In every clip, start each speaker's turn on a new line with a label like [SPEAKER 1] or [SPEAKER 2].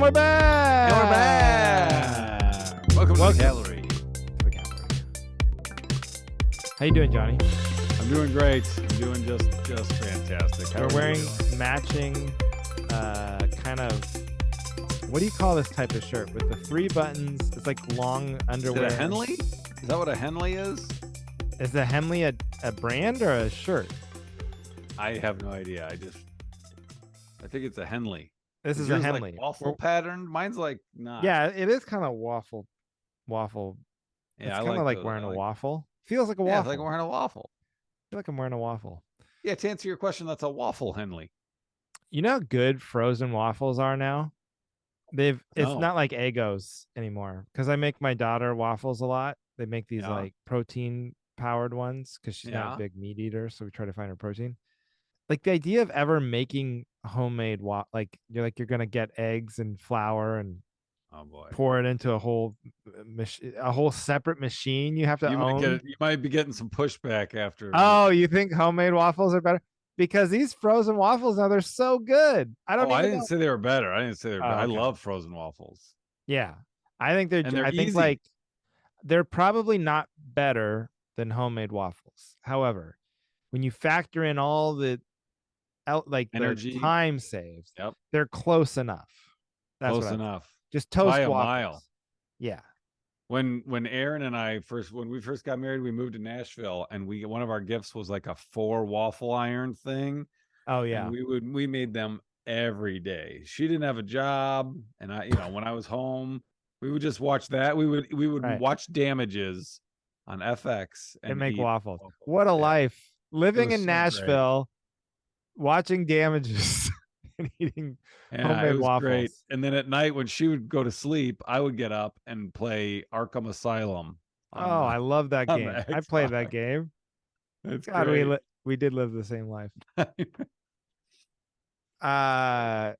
[SPEAKER 1] And we're back.
[SPEAKER 2] And we're back. Welcome to the gallery.
[SPEAKER 1] How you doing, Johnny?
[SPEAKER 2] I'm doing great. I'm doing just fantastic. How
[SPEAKER 1] We're wearing matching, kind of. What do you call this type of shirt with the 3 buttons? It's like long underwear.
[SPEAKER 2] Is it a Henley? Is that what a Henley is?
[SPEAKER 1] Is the Henley a brand or a shirt?
[SPEAKER 2] I have no idea. I think it's a Henley.
[SPEAKER 1] This is a Henley.
[SPEAKER 2] Like waffle pattern. Mine's like not.
[SPEAKER 1] Yeah, it is kind of waffle.
[SPEAKER 2] Yeah,
[SPEAKER 1] it's kind of like wearing a waffle. Feels like a waffle.
[SPEAKER 2] It's like wearing a waffle.
[SPEAKER 1] I feel like I'm wearing a waffle.
[SPEAKER 2] Yeah, to answer your question, that's a waffle Henley.
[SPEAKER 1] You know how good frozen waffles are now? It's not like Eggos anymore because I make my daughter waffles a lot. They make these like protein powered ones because she's not a big meat eater, so we try to find her protein. Like the idea of ever making homemade you're gonna get eggs and flour and pour it into a whole separate machine you have to own.
[SPEAKER 2] You might be getting some pushback after.
[SPEAKER 1] Oh, you think homemade waffles are better? Because these frozen waffles now, they're so good. I didn't
[SPEAKER 2] say they were better.
[SPEAKER 1] Okay.
[SPEAKER 2] I love frozen waffles.
[SPEAKER 1] Yeah. I think they're
[SPEAKER 2] easy.
[SPEAKER 1] Like they're probably not better than homemade waffles. However, when you factor in all the energy, the time saved, they're close enough. That's
[SPEAKER 2] close enough.
[SPEAKER 1] Just toast
[SPEAKER 2] by a
[SPEAKER 1] waffles.
[SPEAKER 2] Mile.
[SPEAKER 1] Yeah.
[SPEAKER 2] When Aaron and I when we first got married, we moved to Nashville, and one of our gifts was like a 4 waffle iron thing.
[SPEAKER 1] Oh yeah.
[SPEAKER 2] And we made them every day. She didn't have a job, and I, when I was home, we would just watch that. We would watch Damages on FX
[SPEAKER 1] and make waffles. What a life. Living in Nashville, watching Damages and eating homemade waffles. Great.
[SPEAKER 2] And then at night when she would go to sleep, I would get up and play Arkham Asylum.
[SPEAKER 1] I love that game. I played that game.
[SPEAKER 2] It's God,
[SPEAKER 1] we did live the same life. And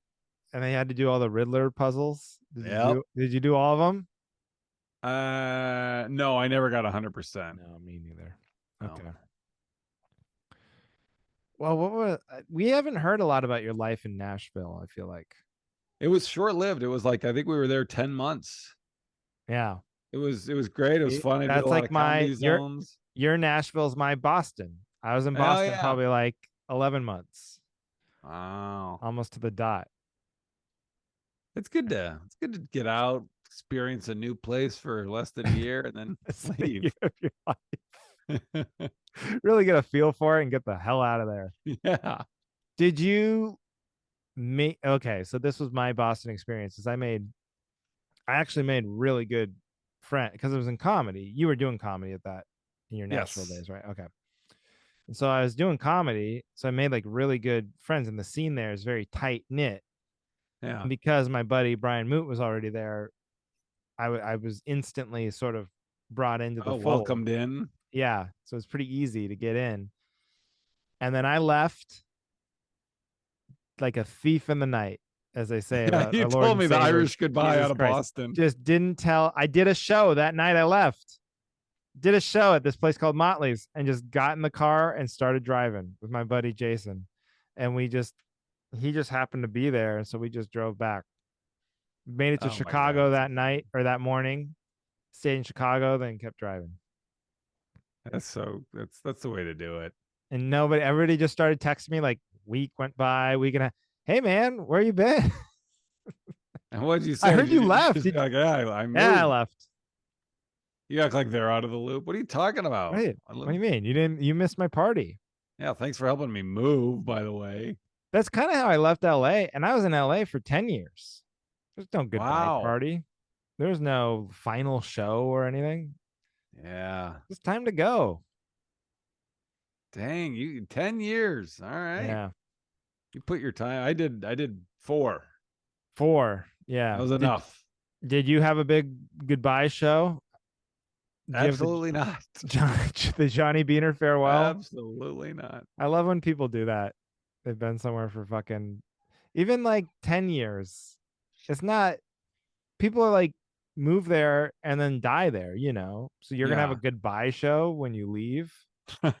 [SPEAKER 1] they had to do all the Riddler puzzles. Did you do all of them?
[SPEAKER 2] No, I never got 100%.
[SPEAKER 1] No, me neither. Okay. Well, we haven't heard a lot about your life in Nashville, I feel like.
[SPEAKER 2] It was short-lived. It was like, I think we were there 10 months.
[SPEAKER 1] Yeah.
[SPEAKER 2] It was great. It was fun. I did a lot of comedy zones.
[SPEAKER 1] Your Nashville's my Boston. I was in Boston probably like 11 months.
[SPEAKER 2] Wow.
[SPEAKER 1] Almost to the dot.
[SPEAKER 2] It's good to get out, experience a new place for less than a year, and then leave.
[SPEAKER 1] Really get a feel for it and get the hell out of there.
[SPEAKER 2] Yeah.
[SPEAKER 1] Did you so this was my Boston experience. I actually made really good friends because it was in comedy. You were doing comedy at that in your Nashville days, right? Okay. And so I was doing comedy, so I made like really good friends, and the scene there is very tight knit.
[SPEAKER 2] Yeah.
[SPEAKER 1] And because my buddy Brian Moot was already there, I was instantly sort of brought into the fold.
[SPEAKER 2] Welcomed in.
[SPEAKER 1] Yeah, so it's pretty easy to get in. And then I left like a thief in the night, as they say. About
[SPEAKER 2] you told me the Irish goodbye out of Boston.
[SPEAKER 1] Just didn't tell. I did a show that night I left. Did a show at this place called Motley's and just got in the car and started driving with my buddy Jason. And he just happened to be there. And so we just drove back. Made it to Chicago that night or that morning. Stayed in Chicago, then kept driving.
[SPEAKER 2] That's the way to do it.
[SPEAKER 1] And everybody just started texting me like week went by, hey man, where you been?
[SPEAKER 2] And what did you say?
[SPEAKER 1] I heard you left.
[SPEAKER 2] Like, I moved.
[SPEAKER 1] Yeah, I left.
[SPEAKER 2] You act like they're out of the loop. What are you talking about?
[SPEAKER 1] Right. What do you mean? You missed my party.
[SPEAKER 2] Yeah, thanks for helping me move, by the way.
[SPEAKER 1] That's kind of how I left LA, and I was in LA for 10 years. There's no goodbye party. There's no final show or anything.
[SPEAKER 2] Yeah.
[SPEAKER 1] It's time to go.
[SPEAKER 2] Dang, you 10 years. All right.
[SPEAKER 1] Yeah.
[SPEAKER 2] You put your time. I did 4.
[SPEAKER 1] 4. Yeah.
[SPEAKER 2] That was enough.
[SPEAKER 1] Did you have a big goodbye show?
[SPEAKER 2] Absolutely not.
[SPEAKER 1] The Johnny Beaner farewell?
[SPEAKER 2] Absolutely not.
[SPEAKER 1] I love when people do that. They've been somewhere for fucking even like 10 years. It's not, people are like move there and then die there, so you're gonna have a goodbye show when you leave.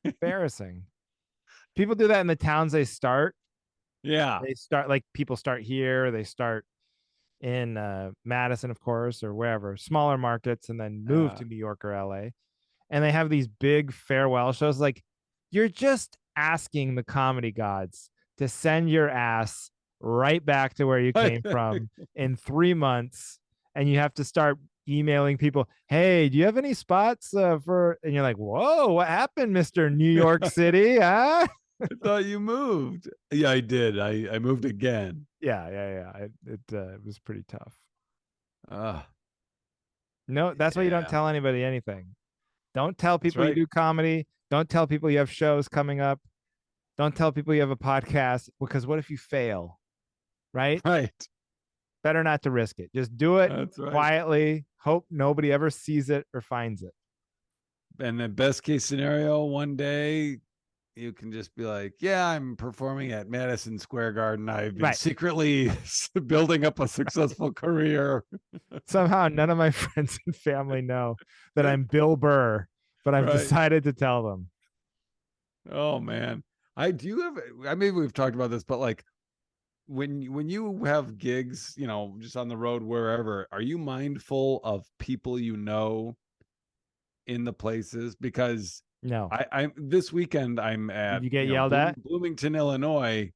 [SPEAKER 1] Embarrassing. People do that in the towns they start.
[SPEAKER 2] Yeah.
[SPEAKER 1] They start, like, people start here, they start in Madison, of course, or wherever, smaller markets, and then move to New York or LA. And they have these big farewell shows. Like, you're just asking the comedy gods to send your ass right back to where you came from in 3 months. And you have to start emailing people, hey, do you have any spots for, and you're like, whoa, what happened, Mr. New York City? Huh?
[SPEAKER 2] I thought you moved. Yeah, I did. I moved again.
[SPEAKER 1] Yeah. It was pretty tough.
[SPEAKER 2] Uh,
[SPEAKER 1] No, that's why you don't
[SPEAKER 2] yeah,
[SPEAKER 1] tell anybody anything. Don't tell
[SPEAKER 2] that's
[SPEAKER 1] people you
[SPEAKER 2] right.
[SPEAKER 1] do comedy. Don't tell people you have shows coming up. Don't tell people you have a podcast, because what if you fail? Right?
[SPEAKER 2] Right.
[SPEAKER 1] Better not to risk it. Just do it
[SPEAKER 2] That's right.
[SPEAKER 1] quietly. Hope nobody ever sees it or finds it.
[SPEAKER 2] And the best case scenario, one day you can just be like, yeah, I'm performing at Madison Square Garden. I've been
[SPEAKER 1] Right.
[SPEAKER 2] secretly building up a successful career.
[SPEAKER 1] Somehow none of my friends and family know that I'm Bill Burr, but I've
[SPEAKER 2] Right.
[SPEAKER 1] decided to tell them.
[SPEAKER 2] Oh man. I do have I maybe we've talked about this, but like when you have gigs, just on the road wherever, are you mindful of people in the places? Because
[SPEAKER 1] No.
[SPEAKER 2] I this weekend I'm
[SPEAKER 1] Did
[SPEAKER 2] at
[SPEAKER 1] you get yelled at?
[SPEAKER 2] Bloomington, Illinois,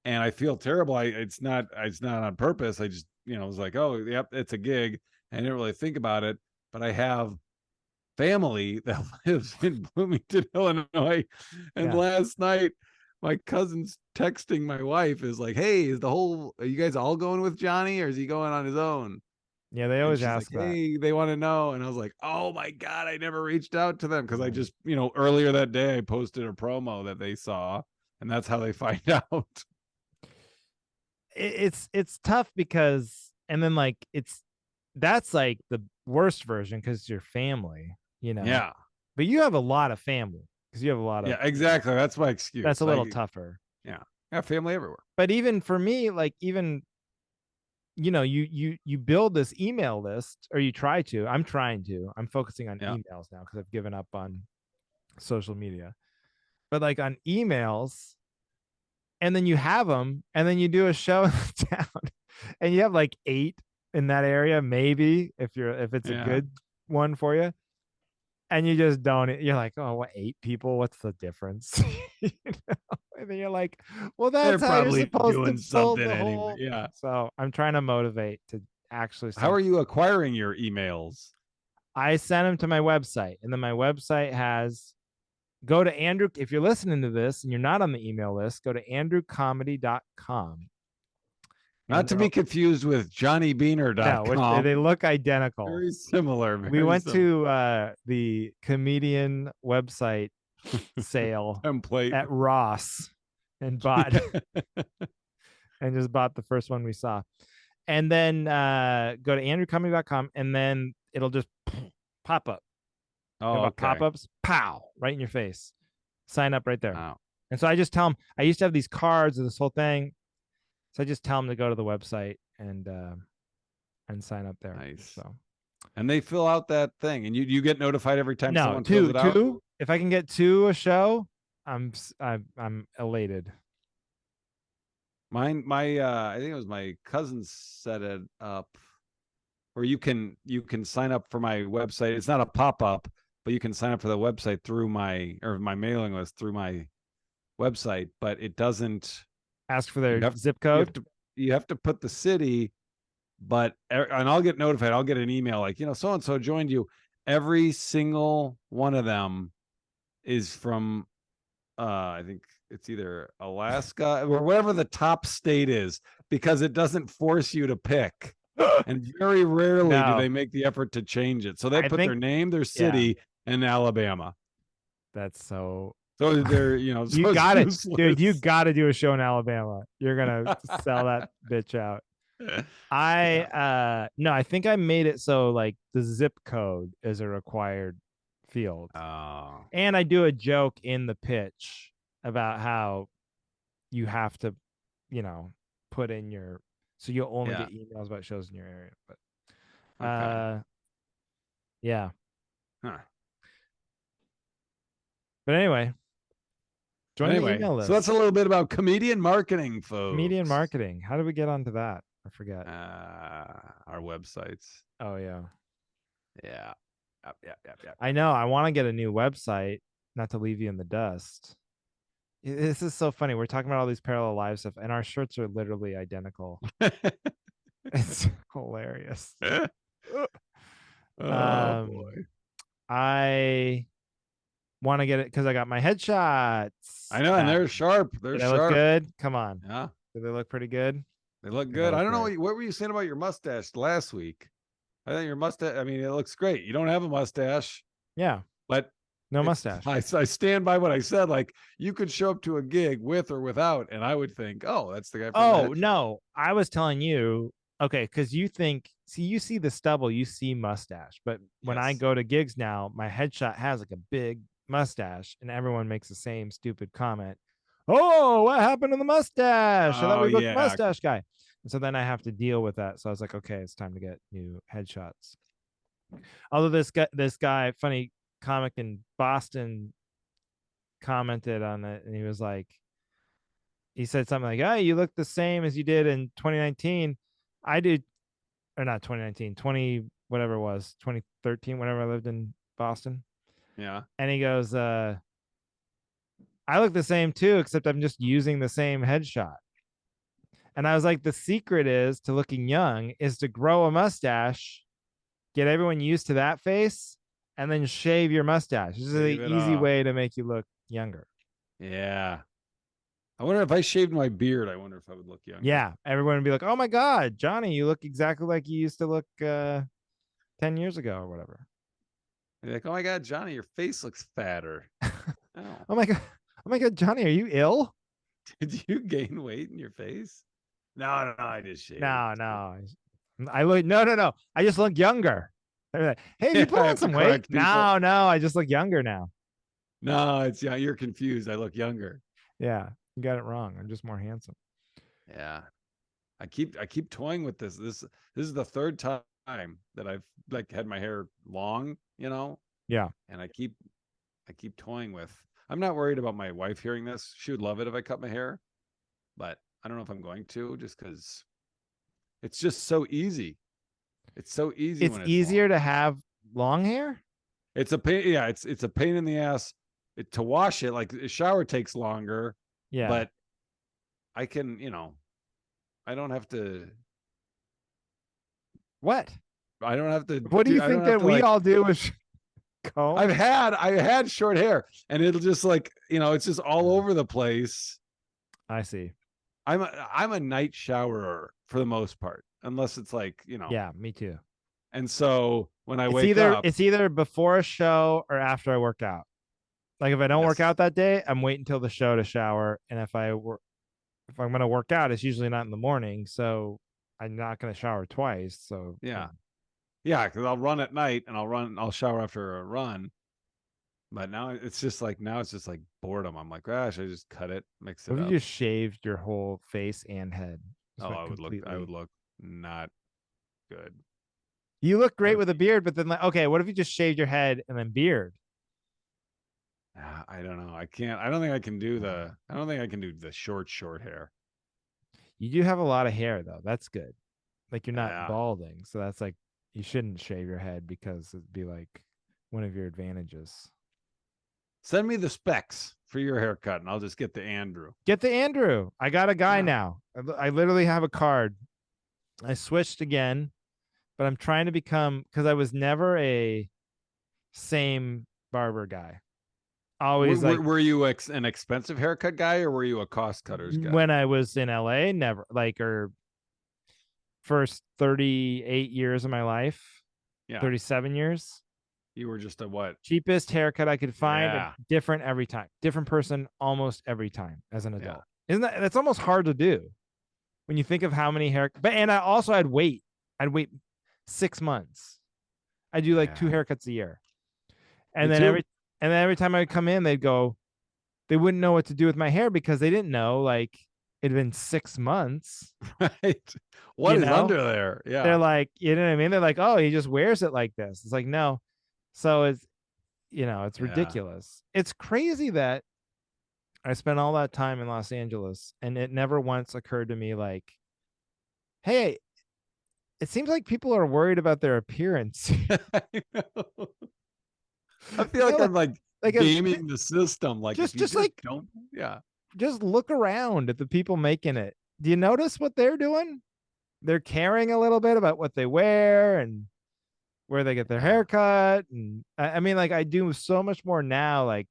[SPEAKER 2] and I feel terrible. It's not on purpose. I just was like, oh yep, it's a gig. I didn't really think about it, but I have family that lives in Bloomington, Illinois, and
[SPEAKER 1] Yeah.
[SPEAKER 2] last night my cousin's texting my wife is like, hey, are you guys all going with Johnny, or is he going on his own?
[SPEAKER 1] Yeah, they
[SPEAKER 2] And
[SPEAKER 1] always
[SPEAKER 2] she's like,
[SPEAKER 1] ask that.
[SPEAKER 2] hey, they want to know. And I was like, oh my God, I never reached out to them, because I
[SPEAKER 1] Yeah.
[SPEAKER 2] just, earlier that day I posted a promo that they saw, and that's how they find out.
[SPEAKER 1] It's tough because, and then like that's like the worst version because it's your family, you know.
[SPEAKER 2] Yeah.
[SPEAKER 1] But you have a lot of family because you have a lot
[SPEAKER 2] Yeah,
[SPEAKER 1] of,
[SPEAKER 2] exactly. That's my
[SPEAKER 1] that's a
[SPEAKER 2] excuse.
[SPEAKER 1] little tougher.
[SPEAKER 2] Yeah, I have family everywhere.
[SPEAKER 1] But even for me, like, even, you build this email list, or you try to. I'm focusing on
[SPEAKER 2] Yeah.
[SPEAKER 1] emails now because I've given up on social media. But like on emails, and then you have them, and then you do a show in the town, and you have like 8 in that area, maybe, if it's a
[SPEAKER 2] Yeah.
[SPEAKER 1] good one for you, and you just don't. You're like, oh, what, 8 people? What's the difference? you And then you're like, well,
[SPEAKER 2] They're
[SPEAKER 1] that's how you're
[SPEAKER 2] probably
[SPEAKER 1] supposed to
[SPEAKER 2] doing
[SPEAKER 1] build
[SPEAKER 2] something
[SPEAKER 1] the
[SPEAKER 2] anyway.
[SPEAKER 1] whole.
[SPEAKER 2] Yeah.
[SPEAKER 1] So I'm trying to motivate to actually
[SPEAKER 2] How
[SPEAKER 1] send.
[SPEAKER 2] are you acquiring your emails?
[SPEAKER 1] I send them to my website, and then my website has, go to Andrew. If you're listening to this and you're not on the email list, go to andrewcomedy.com.
[SPEAKER 2] Not
[SPEAKER 1] And
[SPEAKER 2] to be
[SPEAKER 1] there,
[SPEAKER 2] confused with
[SPEAKER 1] no, which they
[SPEAKER 2] johnnybeaner.com.
[SPEAKER 1] look identical.
[SPEAKER 2] Very similar.
[SPEAKER 1] We
[SPEAKER 2] Very
[SPEAKER 1] went
[SPEAKER 2] similar.
[SPEAKER 1] to the comedian website sale
[SPEAKER 2] Template.
[SPEAKER 1] at Ross and bought and just bought the first one we saw. And then go to andrewcomedy.com, and then it'll just pop up. You know
[SPEAKER 2] Oh,
[SPEAKER 1] about
[SPEAKER 2] okay.
[SPEAKER 1] pop-ups? Pow, right in your face. Sign up right there.
[SPEAKER 2] Wow.
[SPEAKER 1] And so I just tell them, I used to have these cards and this whole thing. So I just tell them to go to the website and sign up there.
[SPEAKER 2] Nice.
[SPEAKER 1] So
[SPEAKER 2] And they fill out that thing, and you get notified every time
[SPEAKER 1] no,
[SPEAKER 2] someone fills it out.
[SPEAKER 1] two. If I can get 2 a show, I'm elated.
[SPEAKER 2] I think it was my cousin set it up where you can sign up for my website. It's not a pop-up, but you can sign up for the website through my mailing list through my website, but it doesn't.
[SPEAKER 1] Ask for
[SPEAKER 2] You
[SPEAKER 1] their
[SPEAKER 2] have
[SPEAKER 1] zip
[SPEAKER 2] you have
[SPEAKER 1] code.
[SPEAKER 2] to you have to put the city, and I'll get notified. I'll get an email like, so and so joined you. Every single one of them is from I think it's either Alaska or whatever the top state is, because it doesn't force you to pick. And very rarely do
[SPEAKER 1] No,
[SPEAKER 2] they make the effort to change it. So they
[SPEAKER 1] I
[SPEAKER 2] put their
[SPEAKER 1] think,
[SPEAKER 2] name, their
[SPEAKER 1] yeah,
[SPEAKER 2] city, and Alabama.
[SPEAKER 1] that's so.
[SPEAKER 2] So they're,
[SPEAKER 1] You
[SPEAKER 2] so it's
[SPEAKER 1] got it, dude. You
[SPEAKER 2] useless.
[SPEAKER 1] got to do a show in Alabama. You're gonna sell that bitch out. I
[SPEAKER 2] Yeah.
[SPEAKER 1] no, I think I made it so like the zip code is a required field.
[SPEAKER 2] Oh.
[SPEAKER 1] And I do a joke in the pitch about how you have to, put in your, so you'll only
[SPEAKER 2] Yeah.
[SPEAKER 1] get emails about shows in your area. But
[SPEAKER 2] Okay.
[SPEAKER 1] yeah.
[SPEAKER 2] Huh.
[SPEAKER 1] But anyway, join the
[SPEAKER 2] Anyway,
[SPEAKER 1] email
[SPEAKER 2] so that's a
[SPEAKER 1] list.
[SPEAKER 2] little bit about comedian marketing,
[SPEAKER 1] Comedian
[SPEAKER 2] folks.
[SPEAKER 1] marketing. How did we get onto that? I forget.
[SPEAKER 2] Our websites.
[SPEAKER 1] Oh yeah.
[SPEAKER 2] Yeah. Yep, yep, yep, yep,
[SPEAKER 1] I know. I want to get a new website, not to leave you in the dust. This is so funny. We're talking about all these parallel live stuff, and our shirts are literally identical.
[SPEAKER 2] yep.
[SPEAKER 1] It's hilarious.
[SPEAKER 2] Oh
[SPEAKER 1] Um,
[SPEAKER 2] boy.
[SPEAKER 1] I want to get it because I got my headshots
[SPEAKER 2] I know, and
[SPEAKER 1] back.
[SPEAKER 2] they're sharp. They're
[SPEAKER 1] Do they look
[SPEAKER 2] sharp.
[SPEAKER 1] good? Come on.
[SPEAKER 2] Yeah.
[SPEAKER 1] Do they look pretty good?
[SPEAKER 2] They look
[SPEAKER 1] Yeah, they
[SPEAKER 2] good. I
[SPEAKER 1] look
[SPEAKER 2] don't know
[SPEAKER 1] great.
[SPEAKER 2] what were you saying about your mustache last week? I think your mustache, I mean, it looks great. You don't have a mustache,
[SPEAKER 1] Yeah,
[SPEAKER 2] but
[SPEAKER 1] no
[SPEAKER 2] it's
[SPEAKER 1] mustache.
[SPEAKER 2] I stand by what I said. Like you could show up to a gig with or without, and I would think, oh, that's the guy from the
[SPEAKER 1] Oh
[SPEAKER 2] headshot.
[SPEAKER 1] no, I was telling you, okay, because you think, see, you see the stubble, you see mustache, but when I
[SPEAKER 2] Yes.
[SPEAKER 1] go to gigs now, my headshot has like a big mustache, and everyone makes the same stupid comment. Oh, what happened to the mustache? I thought
[SPEAKER 2] Oh
[SPEAKER 1] we booked the
[SPEAKER 2] yeah.
[SPEAKER 1] mustache guy. And so then I have to deal with that. So I was like, okay, it's time to get new headshots. Although this guy, funny comic in Boston, commented on it, and he was like, he said something like, "Oh, you look the same as you did in 2019. I did, or not 2019, 20 whatever it was, 2013, whenever I lived in Boston."
[SPEAKER 2] Yeah.
[SPEAKER 1] And he goes, "I look the same too, except I'm just using the same headshot." And I was like, "The secret is to looking young is to grow a mustache, get everyone used to that face, and then shave your mustache. This is an
[SPEAKER 2] Shave it
[SPEAKER 1] easy
[SPEAKER 2] off.
[SPEAKER 1] way to make you look younger."
[SPEAKER 2] Yeah. I wonder if I shaved my beard, I wonder if I would look younger.
[SPEAKER 1] Yeah, everyone would be like, "Oh my God, Johnny, you look exactly like you used to look 10 years ago or whatever."
[SPEAKER 2] They're like, oh my God, Johnny, your face looks fatter. Oh,
[SPEAKER 1] Oh my God. Oh my God, Johnny, are you ill?
[SPEAKER 2] did you gain weight in your face? No, no, no, I just shaved.
[SPEAKER 1] No, no. I look, no, no, no. I just look younger. They're like, hey, have you
[SPEAKER 2] Yeah,
[SPEAKER 1] put
[SPEAKER 2] I
[SPEAKER 1] on
[SPEAKER 2] have to
[SPEAKER 1] some weight?
[SPEAKER 2] correct people.
[SPEAKER 1] No, no, I just look younger now.
[SPEAKER 2] No, it's yeah, you're confused. I look younger.
[SPEAKER 1] Yeah, you got it wrong. I'm just more handsome.
[SPEAKER 2] Yeah. I keep toying with this. This is the third time that I've like had my hair long,
[SPEAKER 1] Yeah.
[SPEAKER 2] and I keep toying with. I'm not worried about my wife hearing this. She would love it if I cut my hair, but I don't know if I'm going to just because it's just so easy. It's so easy
[SPEAKER 1] It's
[SPEAKER 2] when it's long.
[SPEAKER 1] easier to have long hair.
[SPEAKER 2] It's a pain. Yeah, it's a pain in the ass to wash it. Like a shower takes longer,
[SPEAKER 1] Yeah.
[SPEAKER 2] but I can, I don't have to.
[SPEAKER 1] What?
[SPEAKER 2] I don't have to
[SPEAKER 1] What do
[SPEAKER 2] do.
[SPEAKER 1] you
[SPEAKER 2] I don't
[SPEAKER 1] think
[SPEAKER 2] have
[SPEAKER 1] that
[SPEAKER 2] to
[SPEAKER 1] we
[SPEAKER 2] like.
[SPEAKER 1] all do with comb?
[SPEAKER 2] I had short hair, and it'll just like it's just all over the place.
[SPEAKER 1] I see.
[SPEAKER 2] I'm a night showerer for the most part, unless it's like.
[SPEAKER 1] Yeah, me too.
[SPEAKER 2] And so when I
[SPEAKER 1] It's
[SPEAKER 2] wake
[SPEAKER 1] either
[SPEAKER 2] up,
[SPEAKER 1] it's either before a show or after I work out. Like if I don't work
[SPEAKER 2] yes,
[SPEAKER 1] out that day, I'm waiting until the show to shower. And if I'm gonna work out, it's usually not in the morning, so I'm not gonna shower twice. So
[SPEAKER 2] yeah, yeah, because I'll run at night and I'll shower after a run. But now it's just like boredom. I'm like, gosh, I just cut it, mix
[SPEAKER 1] what
[SPEAKER 2] it
[SPEAKER 1] if you
[SPEAKER 2] up.
[SPEAKER 1] just shaved your whole face and head? Just
[SPEAKER 2] Oh,
[SPEAKER 1] went
[SPEAKER 2] I would
[SPEAKER 1] completely.
[SPEAKER 2] look not good.
[SPEAKER 1] You look
[SPEAKER 2] I
[SPEAKER 1] great
[SPEAKER 2] would,
[SPEAKER 1] with a beard, but then like, okay, what if you just shaved your head and then beard?
[SPEAKER 2] I don't know. I can't. I don't think I can do the short hair.
[SPEAKER 1] You do have a lot of hair though. That's good. Like you're not
[SPEAKER 2] Yeah.
[SPEAKER 1] balding, so that's like you shouldn't shave your head because it'd be like one of your advantages.
[SPEAKER 2] Send me the specs for your haircut, and I'll just get the Andrew.
[SPEAKER 1] Get the Andrew. I got a guy
[SPEAKER 2] Yeah.
[SPEAKER 1] now. I literally have a card. I switched again, but I'm trying to become because I was never a same barber guy.
[SPEAKER 2] Were,
[SPEAKER 1] Always
[SPEAKER 2] were,
[SPEAKER 1] like
[SPEAKER 2] were you an expensive haircut guy, or were you a cost cutters guy?
[SPEAKER 1] when I was in LA, never like or first 38 years of my life,
[SPEAKER 2] Yeah.
[SPEAKER 1] 37 years.
[SPEAKER 2] You were just a what?
[SPEAKER 1] Cheapest haircut I could find and
[SPEAKER 2] Yeah.
[SPEAKER 1] different every time. Different person almost every time as an
[SPEAKER 2] Yeah.
[SPEAKER 1] adult. Isn't that's almost hard to do when you think of how many hair but and I also I'd wait. I'd wait 6 months. I do like two
[SPEAKER 2] Yeah.
[SPEAKER 1] haircuts a year.
[SPEAKER 2] Me
[SPEAKER 1] And then
[SPEAKER 2] too.
[SPEAKER 1] every time I would come in, they'd go, they wouldn't know what to do with my hair because they didn't know like it'd been 6 months,
[SPEAKER 2] Right. What
[SPEAKER 1] you
[SPEAKER 2] is
[SPEAKER 1] know?
[SPEAKER 2] under there?
[SPEAKER 1] They're
[SPEAKER 2] Yeah.
[SPEAKER 1] like, you know what I mean? They're like, oh, he just wears it like this. It's like, no. So it's
[SPEAKER 2] Yeah.
[SPEAKER 1] ridiculous. It's crazy that I spent all that time in Los Angeles and it never once occurred to me like, Hey, it seems like people are worried about their appearance.
[SPEAKER 2] I know. I feel like
[SPEAKER 1] like,
[SPEAKER 2] I'm like
[SPEAKER 1] like a
[SPEAKER 2] gaming the system. Like if you
[SPEAKER 1] just
[SPEAKER 2] just
[SPEAKER 1] like
[SPEAKER 2] don't, yeah.
[SPEAKER 1] just look around at the people making it. Do you notice what they're doing? They're caring a little bit about what they wear and where they get their
[SPEAKER 2] Yeah.
[SPEAKER 1] haircut. And I mean, like I do so much more now, like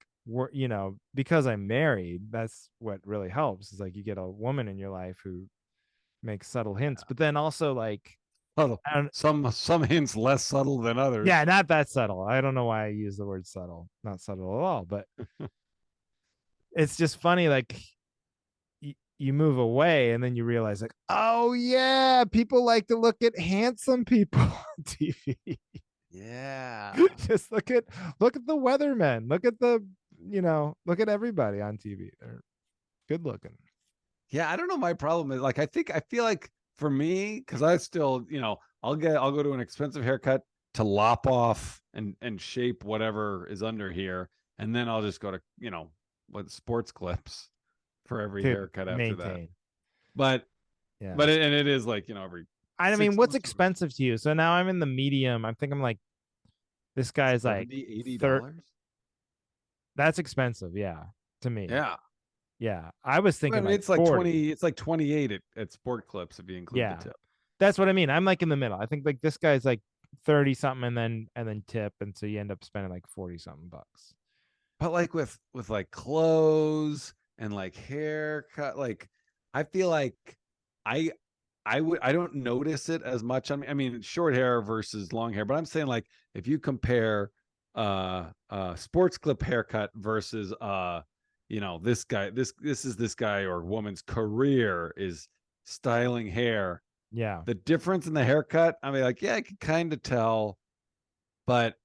[SPEAKER 1] because I'm married, that's what really helps is like you get a woman in your life who makes subtle hints, but then also like
[SPEAKER 2] Subtle.
[SPEAKER 1] I don't,
[SPEAKER 2] Some hints less subtle than
[SPEAKER 1] yeah,
[SPEAKER 2] others.
[SPEAKER 1] not that subtle. I don't know why I use the word subtle, not subtle at all, but it's just funny, like you move away and then you realize like, oh yeah, people like to look at handsome people on TV.
[SPEAKER 2] Yeah.
[SPEAKER 1] Just look at the weathermen. Look at look at everybody on TV. They're good looking.
[SPEAKER 2] Yeah, I don't know. My problem is like I feel like for me, because I still, I'll go to an expensive haircut to lop off and shape whatever is under here, and then I'll just go to, with sports clips for every
[SPEAKER 1] To
[SPEAKER 2] haircut after that.
[SPEAKER 1] maintain.
[SPEAKER 2] But
[SPEAKER 1] Yeah.
[SPEAKER 2] and it is like, every
[SPEAKER 1] I
[SPEAKER 2] six
[SPEAKER 1] mean, what's
[SPEAKER 2] months or
[SPEAKER 1] expensive to you? So now I'm in the medium. I think I'm like this guy's like
[SPEAKER 2] 70, $80.
[SPEAKER 1] third. That's expensive, yeah, to me.
[SPEAKER 2] Yeah.
[SPEAKER 1] Yeah. I was
[SPEAKER 2] I
[SPEAKER 1] thinking
[SPEAKER 2] mean,
[SPEAKER 1] like 40.
[SPEAKER 2] it's like 28 at sport clips if you include the
[SPEAKER 1] Yeah.
[SPEAKER 2] tip.
[SPEAKER 1] That's what I mean. I'm like in the middle. I think like this guy's like 30 something and then tip. And so you end up spending like 40 something bucks.
[SPEAKER 2] But like with like clothes and like haircut, like I feel like I I don't notice it as much. I mean short hair versus long hair, but I'm saying like if you compare sports clip haircut versus this guy, this is this guy or woman's career is styling hair.
[SPEAKER 1] Yeah.
[SPEAKER 2] The difference in the haircut, I mean, like, yeah, I can kind of tell, but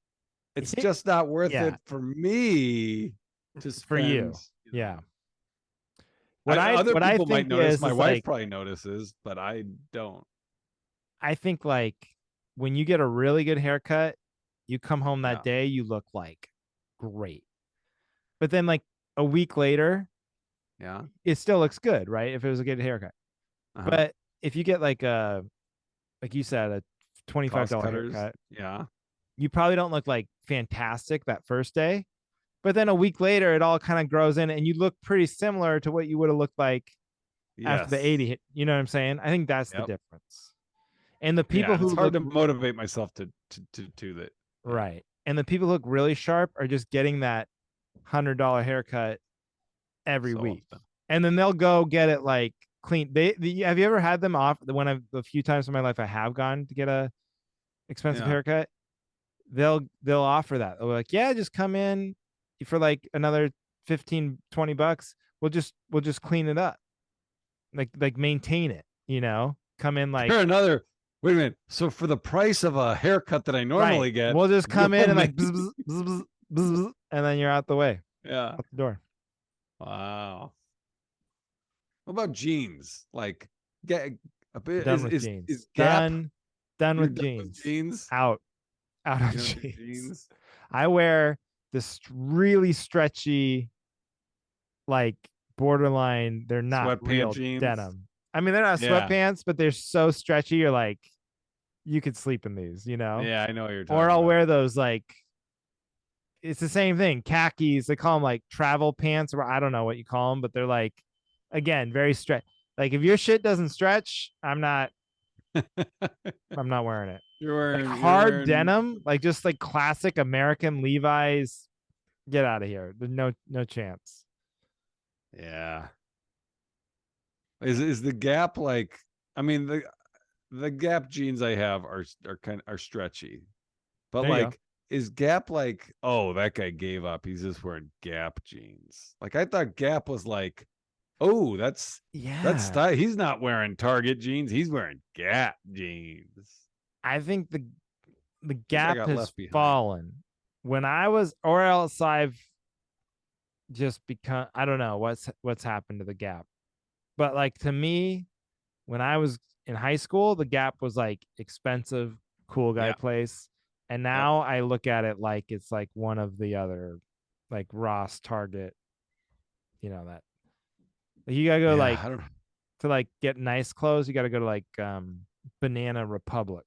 [SPEAKER 2] it's just not worth
[SPEAKER 1] Yeah.
[SPEAKER 2] it for me to
[SPEAKER 1] For
[SPEAKER 2] spend,
[SPEAKER 1] you. Yeah.
[SPEAKER 2] other
[SPEAKER 1] What I
[SPEAKER 2] people might
[SPEAKER 1] think
[SPEAKER 2] notice. My
[SPEAKER 1] is
[SPEAKER 2] wife
[SPEAKER 1] like
[SPEAKER 2] probably notices, but I don't.
[SPEAKER 1] I think like when you get a really good haircut, you come home that
[SPEAKER 2] Yeah.
[SPEAKER 1] day, you look like great. But then like a week later,
[SPEAKER 2] Yeah.
[SPEAKER 1] it still looks good, right? If it was a good haircut.
[SPEAKER 2] Uh-huh.
[SPEAKER 1] But if you get like you said, a
[SPEAKER 2] Cost
[SPEAKER 1] $25
[SPEAKER 2] cutters.
[SPEAKER 1] haircut,
[SPEAKER 2] Yeah.
[SPEAKER 1] you probably don't look like fantastic that first day. But then a week later, it all kind of grows in and you look pretty similar to what you would have looked like after the
[SPEAKER 2] Yes.
[SPEAKER 1] 80 hit. You know what I'm saying? I think that's the
[SPEAKER 2] Yep.
[SPEAKER 1] difference. And the
[SPEAKER 2] Yeah.
[SPEAKER 1] people
[SPEAKER 2] And it's
[SPEAKER 1] who
[SPEAKER 2] hard
[SPEAKER 1] look
[SPEAKER 2] to motivate myself to that. Yeah.
[SPEAKER 1] right. And the people who look really sharp are just getting that $100 haircut every
[SPEAKER 2] So
[SPEAKER 1] week.
[SPEAKER 2] often.
[SPEAKER 1] And then they'll go get it like clean. Have you ever had them off the few times in my life I have gone to get a expensive
[SPEAKER 2] Yeah.
[SPEAKER 1] haircut? They'll offer that. They're like, yeah, just come in for like another 15-20 bucks. We'll just clean it up. Like maintain it, Come in like
[SPEAKER 2] Here another. Wait a minute. So for the price of a haircut that I
[SPEAKER 1] right.
[SPEAKER 2] normally get,
[SPEAKER 1] We'll just come in
[SPEAKER 2] you'll
[SPEAKER 1] and like
[SPEAKER 2] make.
[SPEAKER 1] bzz, bzz, bzz, bzz, bzz, bzz, and then you're out the way,
[SPEAKER 2] Yeah.
[SPEAKER 1] out the door.
[SPEAKER 2] Wow. What about jeans? Like, get a bit
[SPEAKER 1] Done with
[SPEAKER 2] is
[SPEAKER 1] jeans.
[SPEAKER 2] Gap?
[SPEAKER 1] Done
[SPEAKER 2] You're
[SPEAKER 1] with
[SPEAKER 2] done with
[SPEAKER 1] jeans.
[SPEAKER 2] jeans?
[SPEAKER 1] Out. Out of
[SPEAKER 2] You don't do
[SPEAKER 1] jeans.
[SPEAKER 2] jeans?
[SPEAKER 1] I wear this really stretchy, like borderline. They're not
[SPEAKER 2] Sweatpant
[SPEAKER 1] real
[SPEAKER 2] jeans?
[SPEAKER 1] denim. I mean, they're not
[SPEAKER 2] Yeah.
[SPEAKER 1] sweatpants, but they're so stretchy. You're like, you could sleep in these,
[SPEAKER 2] Yeah, I know what you're
[SPEAKER 1] Or
[SPEAKER 2] talking
[SPEAKER 1] I'll
[SPEAKER 2] about.
[SPEAKER 1] wear those like it's the same thing. Khakis. They call them like travel pants, or I don't know what you call them, but they're like, again, very stretch. Like if your shit doesn't stretch, I'm not. I'm not wearing it. Like
[SPEAKER 2] You're
[SPEAKER 1] hard
[SPEAKER 2] wearing
[SPEAKER 1] denim, like just like classic American Levi's. Get out of here. There's no chance.
[SPEAKER 2] yeah. Is the Gap like, I mean the Gap jeans I have are stretchy. But
[SPEAKER 1] There you go.
[SPEAKER 2] like, is Gap like, oh, that guy gave up. He's just wearing Gap jeans. Like I thought Gap was like, oh, that's
[SPEAKER 1] Yeah,
[SPEAKER 2] style. He's not wearing Target jeans. He's wearing Gap jeans.
[SPEAKER 1] I think the
[SPEAKER 2] Guess I
[SPEAKER 1] gap
[SPEAKER 2] got
[SPEAKER 1] has
[SPEAKER 2] left behind.
[SPEAKER 1] fallen. When I was, or else I've just become. I don't know what's happened to the gap. But like to me, when I was in high school, the Gap was like expensive, cool guy
[SPEAKER 2] Yeah.
[SPEAKER 1] place. And
[SPEAKER 2] Yep.
[SPEAKER 1] now I look at it like it's like one of the other, like Ross, Target, that. Like you gotta go
[SPEAKER 2] Yeah.
[SPEAKER 1] like
[SPEAKER 2] I don't.
[SPEAKER 1] To like get nice clothes, you got to go to like Banana Republic.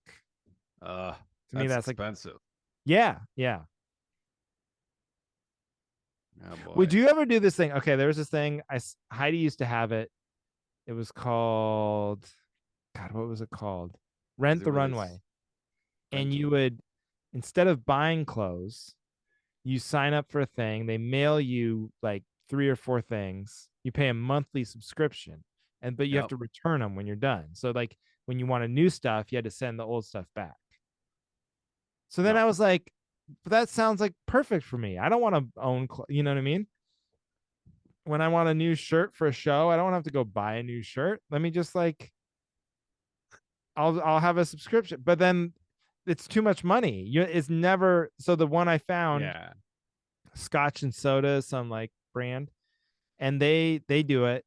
[SPEAKER 1] To me,
[SPEAKER 2] That's
[SPEAKER 1] that's like,
[SPEAKER 2] expensive.
[SPEAKER 1] yeah, yeah.
[SPEAKER 2] Oh
[SPEAKER 1] Would
[SPEAKER 2] boy.
[SPEAKER 1] you ever do this thing? Okay, there was this thing. Heidi used to have it. It was called, God, what was it called?
[SPEAKER 2] Is
[SPEAKER 1] Rent
[SPEAKER 2] it
[SPEAKER 1] the
[SPEAKER 2] where they
[SPEAKER 1] Runway. And
[SPEAKER 2] rent?
[SPEAKER 1] you would, instead of buying clothes, you sign up for a thing. They mail you like 3 or 4 things. You pay a monthly subscription, and but you have
[SPEAKER 2] Yep.
[SPEAKER 1] to return them when you're done. So like when you wanted new stuff, you had to send the old stuff back. So then
[SPEAKER 2] Yep.
[SPEAKER 1] I was like, that sounds like perfect for me. I don't want to own, you know what I mean? When I want a new shirt for a show, I don't have to go buy a new shirt. Let me just like, I'll have a subscription. But then it's too much money. It's never, so the one I found,
[SPEAKER 2] Yeah.
[SPEAKER 1] Scotch and Soda, some like brand, and they do it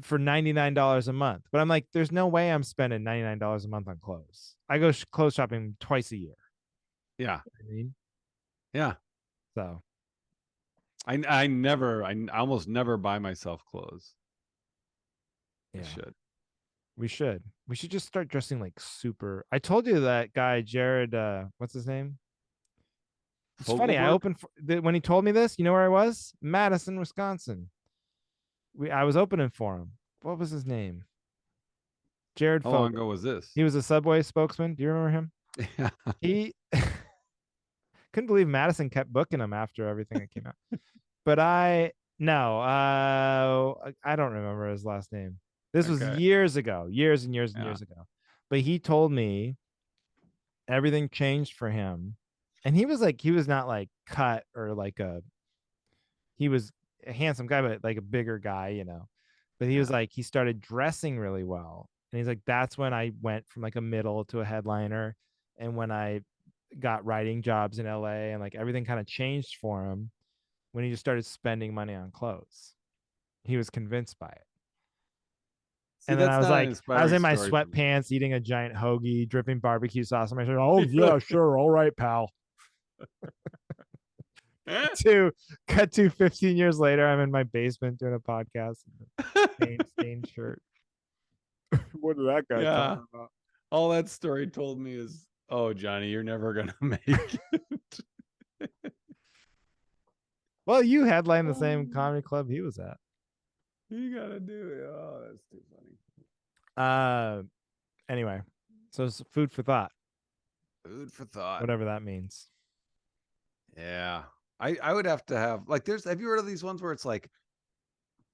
[SPEAKER 1] for $99 a month. But I'm like, there's no way I'm spending $99 a month on clothes. I go clothes shopping twice a year.
[SPEAKER 2] Yeah.
[SPEAKER 1] I mean,
[SPEAKER 2] Yeah.
[SPEAKER 1] so
[SPEAKER 2] I almost never buy myself clothes. I
[SPEAKER 1] yeah,
[SPEAKER 2] should.
[SPEAKER 1] we should just start dressing like super. I told you that guy Jared, what's his name? It's funny. I
[SPEAKER 2] Fogelberg?
[SPEAKER 1] opened when he told me this. You know where I was? Madison, Wisconsin. I was opening for him. What was his name? Jared
[SPEAKER 2] How long
[SPEAKER 1] Fogle.
[SPEAKER 2] ago was this?
[SPEAKER 1] He was a Subway spokesman. Do you remember him?
[SPEAKER 2] Yeah.
[SPEAKER 1] He couldn't believe Madison kept booking him after everything that came out. But I no, I don't remember his last name. This was
[SPEAKER 2] Okay.
[SPEAKER 1] years ago, years and years and
[SPEAKER 2] Yeah.
[SPEAKER 1] years ago. But he told me everything changed for him. And he was not like cut or like he was a handsome guy, but like a bigger guy, you know. But he was
[SPEAKER 2] Yeah.
[SPEAKER 1] like, he started dressing really well. And he's like, that's when I went from like a middle to a headliner. And when I got writing jobs in LA and like everything kind of changed for him when he just started spending money on clothes. He was convinced by it.
[SPEAKER 2] See,
[SPEAKER 1] And then
[SPEAKER 2] that's not an
[SPEAKER 1] I was
[SPEAKER 2] inspiring
[SPEAKER 1] in my
[SPEAKER 2] story for me.
[SPEAKER 1] sweatpants eating a giant hoagie, dripping barbecue sauce on my shirt. Oh,
[SPEAKER 2] You're
[SPEAKER 1] yeah, sure. All right, pal.
[SPEAKER 2] like,
[SPEAKER 1] Cut to 15 years later, I'm in my basement doing a podcast. Stained shirt. What did that guy
[SPEAKER 2] yeah.
[SPEAKER 1] talking about?
[SPEAKER 2] All that story told me is, oh, Johnny, you're never gonna make it.
[SPEAKER 1] Well, you headlined the same
[SPEAKER 2] Oh,
[SPEAKER 1] comedy club he was at.
[SPEAKER 2] you gotta do it. Oh, that's too funny.
[SPEAKER 1] Uh, anyway, so it's food for thought,
[SPEAKER 2] Food for thought.
[SPEAKER 1] whatever that means.
[SPEAKER 2] Yeah. I would have to have like have you heard of these ones where it's like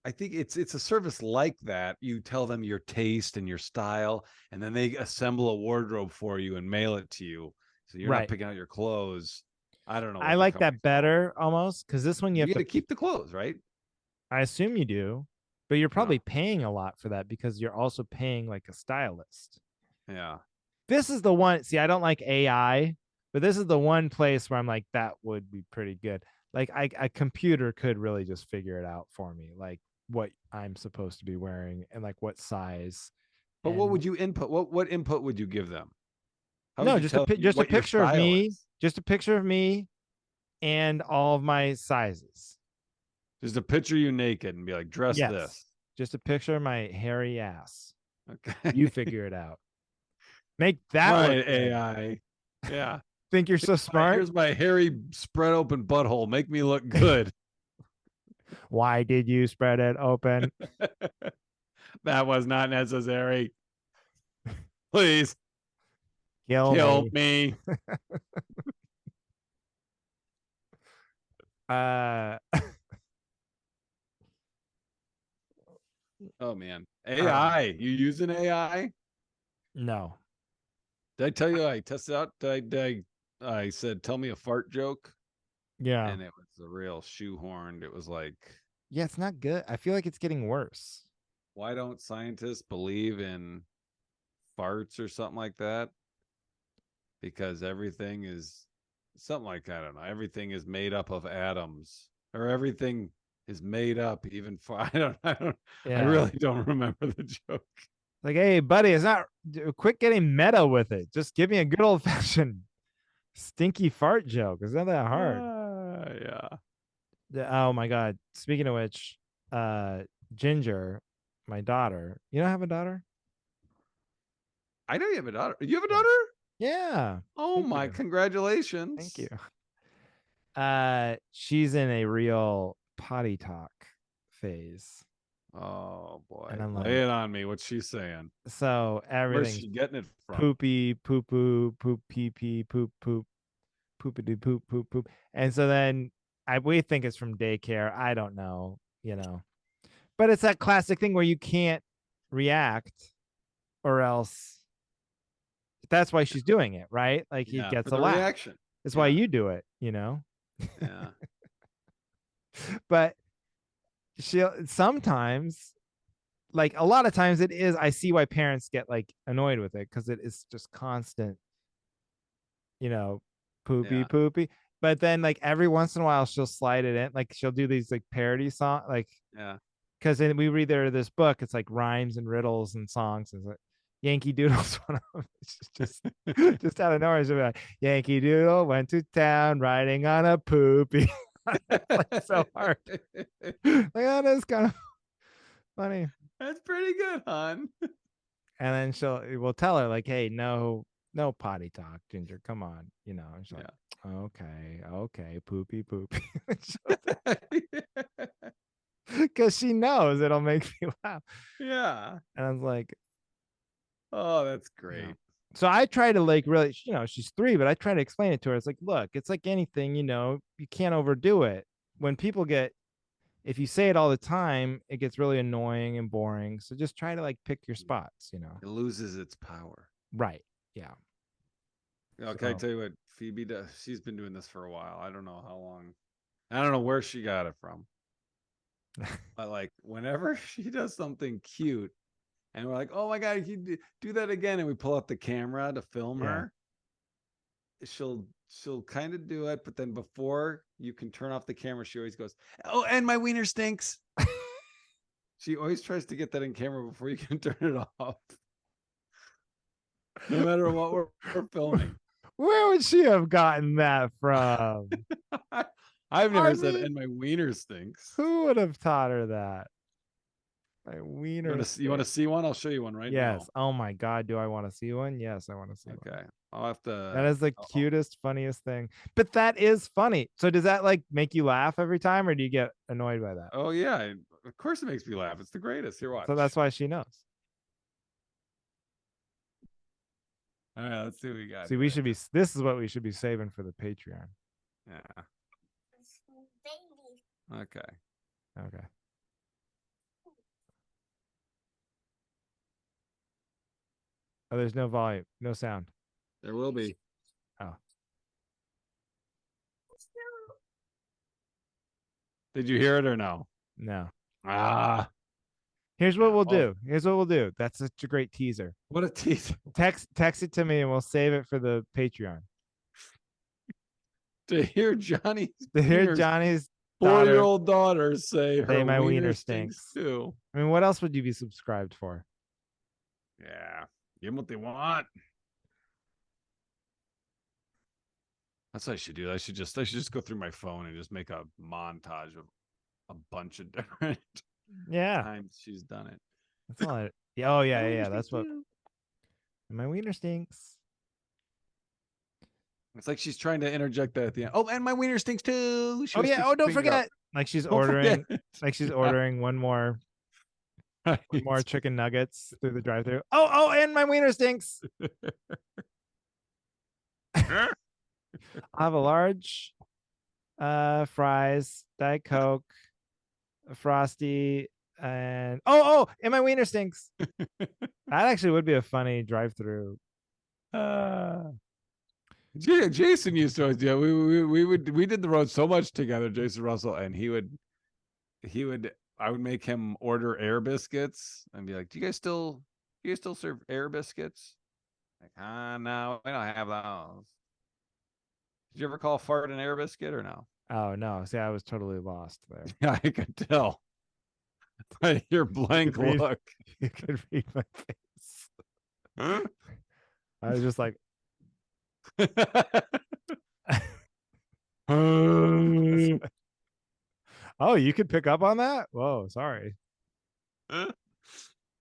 [SPEAKER 2] I think it's a service like that. You tell them your taste and your style, and then they assemble a wardrobe for you and mail it to you. So you're not
[SPEAKER 1] Right.
[SPEAKER 2] picking out your clothes. I don't know
[SPEAKER 1] I
[SPEAKER 2] what the
[SPEAKER 1] like that
[SPEAKER 2] company's called.
[SPEAKER 1] better almost because this one you
[SPEAKER 2] You
[SPEAKER 1] have
[SPEAKER 2] get
[SPEAKER 1] to,
[SPEAKER 2] to keep the clothes, right?
[SPEAKER 1] I assume you do, but you're
[SPEAKER 2] Yeah.
[SPEAKER 1] probably paying a lot for that because you're also paying like a stylist.
[SPEAKER 2] Yeah.
[SPEAKER 1] This is the one. See, I don't like AI, but this is the one place where I'm like, that would be pretty good. Like, a computer could really just figure it out for me, like what I'm supposed to be wearing and like what size.
[SPEAKER 2] But what
[SPEAKER 1] And
[SPEAKER 2] would you input? What input would you give them? How would
[SPEAKER 1] no,
[SPEAKER 2] you tell them
[SPEAKER 1] just a
[SPEAKER 2] what your
[SPEAKER 1] picture of
[SPEAKER 2] style
[SPEAKER 1] me,
[SPEAKER 2] is?
[SPEAKER 1] just a picture of me and all of my sizes.
[SPEAKER 2] Just a picture of you naked and be like, dress
[SPEAKER 1] Yes,
[SPEAKER 2] this.
[SPEAKER 1] just a picture of my hairy ass.
[SPEAKER 2] Okay.
[SPEAKER 1] You figure it out. Make that look
[SPEAKER 2] Right,
[SPEAKER 1] good.
[SPEAKER 2] AI. Yeah.
[SPEAKER 1] Think you're so smart?
[SPEAKER 2] Here's my hairy spread open butthole. Make me look good.
[SPEAKER 1] Why did you spread it open?
[SPEAKER 2] That was not necessary. Please
[SPEAKER 1] Kill
[SPEAKER 2] kill
[SPEAKER 1] me.
[SPEAKER 2] me.
[SPEAKER 1] Uh,
[SPEAKER 2] Oh man.
[SPEAKER 1] um,
[SPEAKER 2] AI. You using AI?
[SPEAKER 1] no.
[SPEAKER 2] Did I tell you I tested out? I said, tell me a fart joke.
[SPEAKER 1] Yeah.
[SPEAKER 2] And it was a real shoehorned. It was like,
[SPEAKER 1] Yeah, it's not good. I feel like it's getting worse.
[SPEAKER 2] why don't scientists believe in farts or something like that? Because everything is something like, I don't know, everything is made up of atoms or everything is made up even for I
[SPEAKER 1] Yeah.
[SPEAKER 2] really don't remember the joke.
[SPEAKER 1] Like, hey, buddy, it's not, quit getting meta with it. Just give me a good old fashioned stinky fart joke. It's not that hard.
[SPEAKER 2] Yeah.
[SPEAKER 1] Oh my God. Speaking of which, Ginger, my daughter. You don't have a daughter?
[SPEAKER 2] I know you have a daughter. You have a
[SPEAKER 1] Yeah.
[SPEAKER 2] daughter?
[SPEAKER 1] Yeah.
[SPEAKER 2] Oh
[SPEAKER 1] Thank
[SPEAKER 2] my,
[SPEAKER 1] you. Thank you.
[SPEAKER 2] congratulations.
[SPEAKER 1] She's in a real potty talk phase.
[SPEAKER 2] Oh
[SPEAKER 1] And
[SPEAKER 2] boy.
[SPEAKER 1] I'm
[SPEAKER 2] Lay
[SPEAKER 1] like,
[SPEAKER 2] it on me. What's she saying?
[SPEAKER 1] so
[SPEAKER 2] Where's
[SPEAKER 1] everything's
[SPEAKER 2] she getting it from?
[SPEAKER 1] poopy, poo poo, poop pee pee, poop poop, poopity poop poop poop. And so then we think it's from daycare. I don't know, you know. But it's that classic thing where you can't react or else that's why she's doing it, right? Like he
[SPEAKER 2] Yeah,
[SPEAKER 1] gets
[SPEAKER 2] for
[SPEAKER 1] a
[SPEAKER 2] the
[SPEAKER 1] laugh.
[SPEAKER 2] reaction.
[SPEAKER 1] That's why
[SPEAKER 2] Yeah.
[SPEAKER 1] you do it, you know.
[SPEAKER 2] Yeah.
[SPEAKER 1] But she'll sometimes, like a lot of times it is, I see why parents get like annoyed with it because it is just constant, you know, poopy
[SPEAKER 2] Yeah.
[SPEAKER 1] poopy. But then like every once in a while she'll slide it in, like she'll do these like parody song, like
[SPEAKER 2] Yeah.
[SPEAKER 1] because then we read there this book, it's like rhymes and riddles and songs. It's like Yankee Doodle's one of them. It's just out of nowhere. She'll be like, Yankee Doodle went to town riding on a poopy. It's like so hard. Like that is kind of funny.
[SPEAKER 2] That's pretty good, hon.
[SPEAKER 1] And then we'll tell her like, hey, no potty talk, Ginger. Come on, you know. And she's like,
[SPEAKER 2] Yeah.
[SPEAKER 1] okay, poopy poopy. Because she knows it'll make me laugh.
[SPEAKER 2] Yeah.
[SPEAKER 1] And I was like,
[SPEAKER 2] Oh, that's
[SPEAKER 1] yeah.
[SPEAKER 2] great.
[SPEAKER 1] So I try to like really, she's 3, but I try to explain it to her. It's like, look, it's like anything, you can't overdo it. When people if you say it all the time, it gets really annoying and boring. So just try to like pick your spots.
[SPEAKER 2] It loses its power.
[SPEAKER 1] Right. Yeah.
[SPEAKER 2] Okay, I
[SPEAKER 1] So
[SPEAKER 2] tell you what, Phoebe does. She's been doing this for a while. I don't know how long. I don't know where she got it from. But like whenever she does something cute and we're like, oh my God, you do that again. And we pull out the camera to film
[SPEAKER 1] yeah.
[SPEAKER 2] her, she'll kind of do it. But then before you can turn off the camera, she always goes, oh, and my wiener stinks. She always tries to get that in camera before you can turn it off. No matter what we're filming.
[SPEAKER 1] Where would she have gotten that from?
[SPEAKER 2] I've
[SPEAKER 1] I
[SPEAKER 2] never said,
[SPEAKER 1] mean,
[SPEAKER 2] and my wiener stinks.
[SPEAKER 1] who would have taught her that? My
[SPEAKER 2] You
[SPEAKER 1] wiener
[SPEAKER 2] want to you want to
[SPEAKER 1] stick.
[SPEAKER 2] see one? I'll show you one right now.
[SPEAKER 1] Yes. Oh my God. Do I want to see one? Yes, I want to see one.
[SPEAKER 2] Okay, I'll have
[SPEAKER 1] That
[SPEAKER 2] to.
[SPEAKER 1] is the
[SPEAKER 2] Oh,
[SPEAKER 1] cutest, funniest thing. But that is funny. So does that like make you laugh every time or do you get annoyed by that?
[SPEAKER 2] oh yeah, of course it makes me laugh. It's the greatest. Here,
[SPEAKER 1] So that's
[SPEAKER 2] watch.
[SPEAKER 1] why she knows.
[SPEAKER 2] All right, let's see what we got
[SPEAKER 1] See,
[SPEAKER 2] here.
[SPEAKER 1] this is what we should be saving for the Patreon.
[SPEAKER 2] Yeah. Okay.
[SPEAKER 1] Okay. Oh, there's no volume, no sound.
[SPEAKER 2] There will be.
[SPEAKER 1] Oh,
[SPEAKER 2] Did you hear it or no?
[SPEAKER 1] no.
[SPEAKER 2] Ah,
[SPEAKER 1] Here's what
[SPEAKER 2] yeah.
[SPEAKER 1] we'll
[SPEAKER 2] Well,
[SPEAKER 1] do. Here's what we'll do. That's such a great teaser.
[SPEAKER 2] what a tease
[SPEAKER 1] Text it to me and we'll save it for the Patreon.
[SPEAKER 2] to hear Johnny's
[SPEAKER 1] To hear
[SPEAKER 2] wiener's
[SPEAKER 1] Johnny's daughter
[SPEAKER 2] 4-year-old daughter say
[SPEAKER 1] say
[SPEAKER 2] her
[SPEAKER 1] my
[SPEAKER 2] wiener
[SPEAKER 1] wiener
[SPEAKER 2] stinks
[SPEAKER 1] stinks.
[SPEAKER 2] too.
[SPEAKER 1] I mean, what else would you be subscribed for?
[SPEAKER 2] Yeah, give them what they want. That's what I should do. I should just go through my phone and just make a montage of a bunch of different
[SPEAKER 1] Yeah.
[SPEAKER 2] times she's done it.
[SPEAKER 1] That's all I yeah, oh
[SPEAKER 2] My
[SPEAKER 1] yeah,
[SPEAKER 2] wiener
[SPEAKER 1] yeah.
[SPEAKER 2] stinks
[SPEAKER 1] That's what
[SPEAKER 2] too.
[SPEAKER 1] my wiener stinks.
[SPEAKER 2] It's like she's trying to interject that at the end. Oh, and my wiener stinks too. She
[SPEAKER 1] Oh
[SPEAKER 2] always
[SPEAKER 1] yeah.
[SPEAKER 2] sticks
[SPEAKER 1] Oh,
[SPEAKER 2] her
[SPEAKER 1] don't
[SPEAKER 2] finger up.
[SPEAKER 1] forget. Like she's
[SPEAKER 2] Don't forget.
[SPEAKER 1] ordering like she's
[SPEAKER 2] Yeah,
[SPEAKER 1] ordering
[SPEAKER 2] right.
[SPEAKER 1] one more chicken nuggets through the drive-thru. Oh, and my wiener stinks. I'll have a large fries, Diet Coke, a Frosty, and and my wiener stinks. That actually would be a funny drive-through.
[SPEAKER 2] uh, Jason used to always do it. We did the road so much together, Jason Russell, and he would I would make him order air biscuits and be like, do you guys still serve air biscuits? Like, no, we don't have those. Did you ever call fart an air biscuit or no?
[SPEAKER 1] Oh no. See, I was totally lost there.
[SPEAKER 2] Yeah, I could tell by your
[SPEAKER 1] You
[SPEAKER 2] blank
[SPEAKER 1] could read
[SPEAKER 2] look.
[SPEAKER 1] you could read my face.
[SPEAKER 2] Huh?
[SPEAKER 1] I was just like oh, you could pick up on that? Whoa, sorry.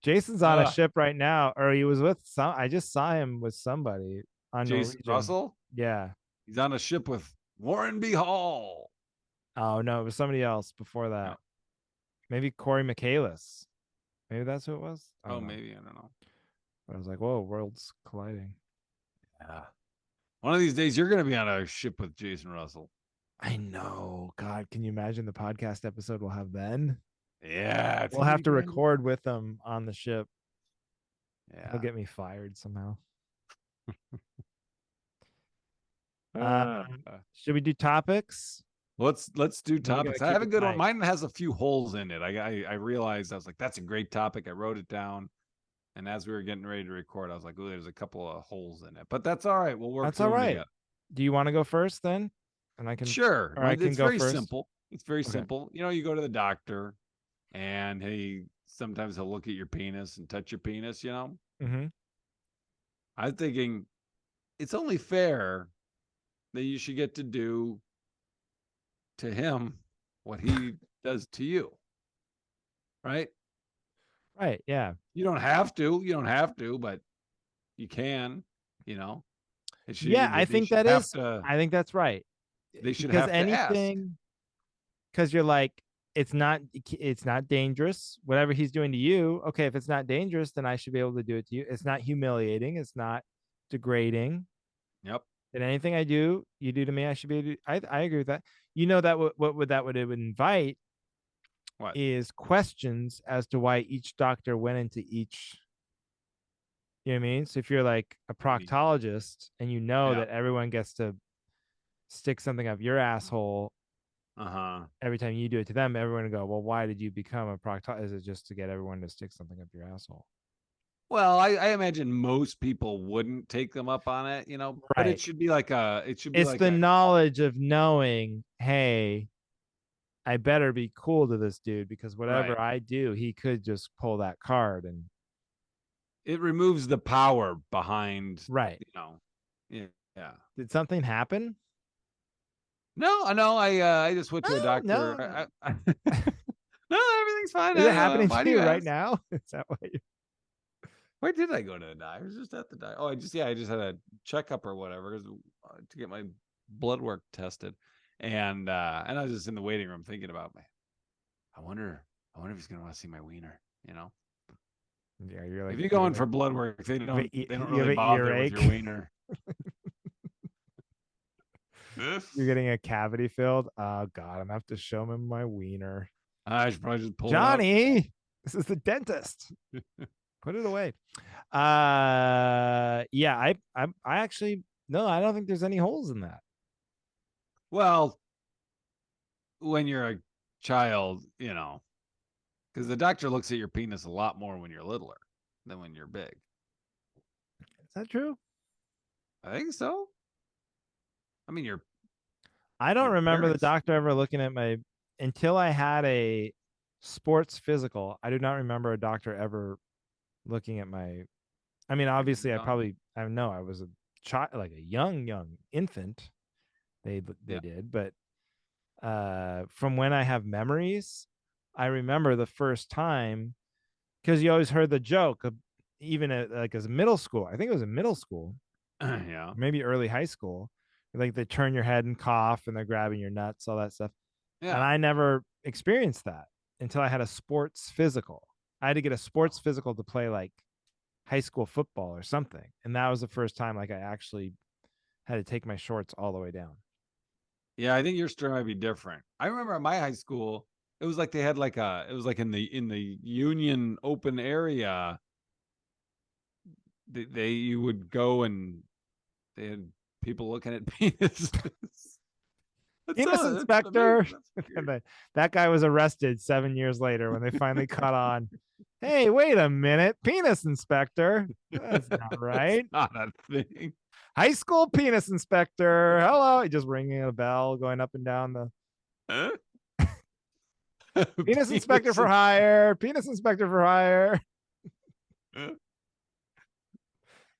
[SPEAKER 1] Jason's on a
[SPEAKER 2] Uh,
[SPEAKER 1] ship right now, or he was with some. I just saw him with somebody on
[SPEAKER 2] Jason
[SPEAKER 1] Norwegian.
[SPEAKER 2] Russell.
[SPEAKER 1] Yeah.
[SPEAKER 2] He's on a ship with Warren B. Hall.
[SPEAKER 1] Oh no, it was somebody else before
[SPEAKER 2] No.
[SPEAKER 1] that. Maybe Corey Michaelis. Maybe that's who it was. I
[SPEAKER 2] Oh,
[SPEAKER 1] don't know.
[SPEAKER 2] maybe, I don't know.
[SPEAKER 1] But I was like, whoa, worlds colliding.
[SPEAKER 2] Yeah. One of these days, you're going to be on a ship with Jason Russell.
[SPEAKER 1] I know. God, can you imagine the podcast episode we'll have then?
[SPEAKER 2] Yeah, it's
[SPEAKER 1] We'll
[SPEAKER 2] gonna
[SPEAKER 1] have
[SPEAKER 2] be
[SPEAKER 1] to
[SPEAKER 2] grand.
[SPEAKER 1] record with them on the ship. He'll
[SPEAKER 2] Yeah.
[SPEAKER 1] get me fired somehow. Uh,
[SPEAKER 2] Uh,
[SPEAKER 1] should we do topics?
[SPEAKER 2] let's do
[SPEAKER 1] We gotta
[SPEAKER 2] topics. I
[SPEAKER 1] keep
[SPEAKER 2] have a
[SPEAKER 1] it
[SPEAKER 2] good one.
[SPEAKER 1] tight.
[SPEAKER 2] Mine has a few holes in it. I realized I was like, that's a great topic. I wrote it down, and as we were getting ready to record, I was like, oh, there's a couple of holes in it, but that's all right. We'll work
[SPEAKER 1] That's all
[SPEAKER 2] through them
[SPEAKER 1] right.
[SPEAKER 2] together.
[SPEAKER 1] Do you want to go first then? And
[SPEAKER 2] Sure.
[SPEAKER 1] I can
[SPEAKER 2] It's
[SPEAKER 1] go
[SPEAKER 2] very
[SPEAKER 1] first.
[SPEAKER 2] simple. It's very
[SPEAKER 1] Okay.
[SPEAKER 2] simple. You go to the doctor, and sometimes he'll look at your penis and touch your penis.
[SPEAKER 1] Mm-hmm.
[SPEAKER 2] I'm thinking it's only fair that you should get to do to him what he does to you, right?
[SPEAKER 1] Right. Yeah.
[SPEAKER 2] You don't have to. You don't have to, but you can. You know,
[SPEAKER 1] Yeah, I
[SPEAKER 2] they
[SPEAKER 1] think
[SPEAKER 2] should
[SPEAKER 1] that
[SPEAKER 2] have
[SPEAKER 1] is.
[SPEAKER 2] to.
[SPEAKER 1] I think that's right.
[SPEAKER 2] They should
[SPEAKER 1] Because
[SPEAKER 2] have to ask.
[SPEAKER 1] anything, because you're like, it's not dangerous. Whatever he's doing to you, okay, if it's not dangerous, then I should be able to do it to you. It's not humiliating. It's not degrading.
[SPEAKER 2] Yep.
[SPEAKER 1] And anything I do, you do to me, I should be able to. I agree with that. You know that what would that would it would invite
[SPEAKER 2] What?
[SPEAKER 1] is questions as to why each doctor went into each. You know what I mean? So if you're like a
[SPEAKER 2] What do you mean?
[SPEAKER 1] proctologist and you know
[SPEAKER 2] Yeah.
[SPEAKER 1] that everyone gets to stick something up your asshole
[SPEAKER 2] Uh huh.
[SPEAKER 1] every time you do it to them, everyone will go, well, why did you become a proctologist? Is it just to get everyone to stick something up your asshole?
[SPEAKER 2] Well, I imagine most people wouldn't take them up on it, but
[SPEAKER 1] Right.
[SPEAKER 2] it should be
[SPEAKER 1] It's
[SPEAKER 2] like
[SPEAKER 1] the
[SPEAKER 2] a
[SPEAKER 1] knowledge of knowing, hey, I better be cool to this dude because
[SPEAKER 2] right.
[SPEAKER 1] whatever I do, he could just pull that card and
[SPEAKER 2] It removes the power behind,
[SPEAKER 1] right.
[SPEAKER 2] yeah. Yeah.
[SPEAKER 1] Did something happen?
[SPEAKER 2] No, no, I just went to a
[SPEAKER 1] Oh,
[SPEAKER 2] doctor.
[SPEAKER 1] no, no.
[SPEAKER 2] No, everything's fine.
[SPEAKER 1] Is it happening
[SPEAKER 2] Why
[SPEAKER 1] to
[SPEAKER 2] do
[SPEAKER 1] you
[SPEAKER 2] you
[SPEAKER 1] right
[SPEAKER 2] ask?
[SPEAKER 1] now? Is that why you
[SPEAKER 2] Where did I go to the doctor? I was just at the doctor. Oh, I just had a checkup or whatever to get my blood work tested, and I was just in the waiting room thinking about me. I wonder if he's gonna want to see my wiener.
[SPEAKER 1] yeah, you're
[SPEAKER 2] If
[SPEAKER 1] like
[SPEAKER 2] you
[SPEAKER 1] you
[SPEAKER 2] go
[SPEAKER 1] have
[SPEAKER 2] in for blood work, they don't
[SPEAKER 1] you have
[SPEAKER 2] really
[SPEAKER 1] an
[SPEAKER 2] bother with your
[SPEAKER 1] earache.
[SPEAKER 2] wiener.
[SPEAKER 1] You're getting a cavity filled. Oh god, I'm gonna have to show him my wiener.
[SPEAKER 2] I should probably just pull it out.
[SPEAKER 1] Johnny, this is the dentist. Put it away. Yeah, I actually no, I don't think there's any holes in that.
[SPEAKER 2] Well, when you're a child, because the doctor looks at your penis a lot more when you're littler than when you're big.
[SPEAKER 1] Is that true?
[SPEAKER 2] I think so. I mean,
[SPEAKER 1] I don't
[SPEAKER 2] your
[SPEAKER 1] remember the
[SPEAKER 2] parents.
[SPEAKER 1] doctor ever looking at my until I had a sports physical. I do not remember a doctor ever looking at my. I mean,
[SPEAKER 2] Your ding
[SPEAKER 1] obviously,
[SPEAKER 2] dong.
[SPEAKER 1] I know I was a child, like a young infant. They
[SPEAKER 2] Yeah.
[SPEAKER 1] did, but from when I have memories, I remember the first time because you always heard the joke of even like as a middle school. I think it was in middle school,
[SPEAKER 2] Yeah.
[SPEAKER 1] maybe early high school. Like they turn your head and cough and they're grabbing your nuts, all that stuff. And
[SPEAKER 2] Yeah.
[SPEAKER 1] I never experienced that until I had a sports physical. I had to get a sports physical to play like high school football or something. And that was the first time like I actually had to take my shorts all the way down.
[SPEAKER 2] Yeah. I think your story might be different. I remember at my high school, it was like they had it was like in the Union open area. You would go and they had people looking at penises.
[SPEAKER 1] Penis
[SPEAKER 2] That's amazing.
[SPEAKER 1] inspector.
[SPEAKER 2] That's
[SPEAKER 1] And
[SPEAKER 2] weird.
[SPEAKER 1] then that guy was arrested 7 years later when they finally caught on. Hey, wait a minute. Penis inspector. That's not
[SPEAKER 2] That's
[SPEAKER 1] right.
[SPEAKER 2] not a thing.
[SPEAKER 1] High school penis inspector. Hello. He just ringing a bell, going up and down the
[SPEAKER 2] Huh?
[SPEAKER 1] penis inspector
[SPEAKER 2] Penis
[SPEAKER 1] for hire. Penis inspector for hire.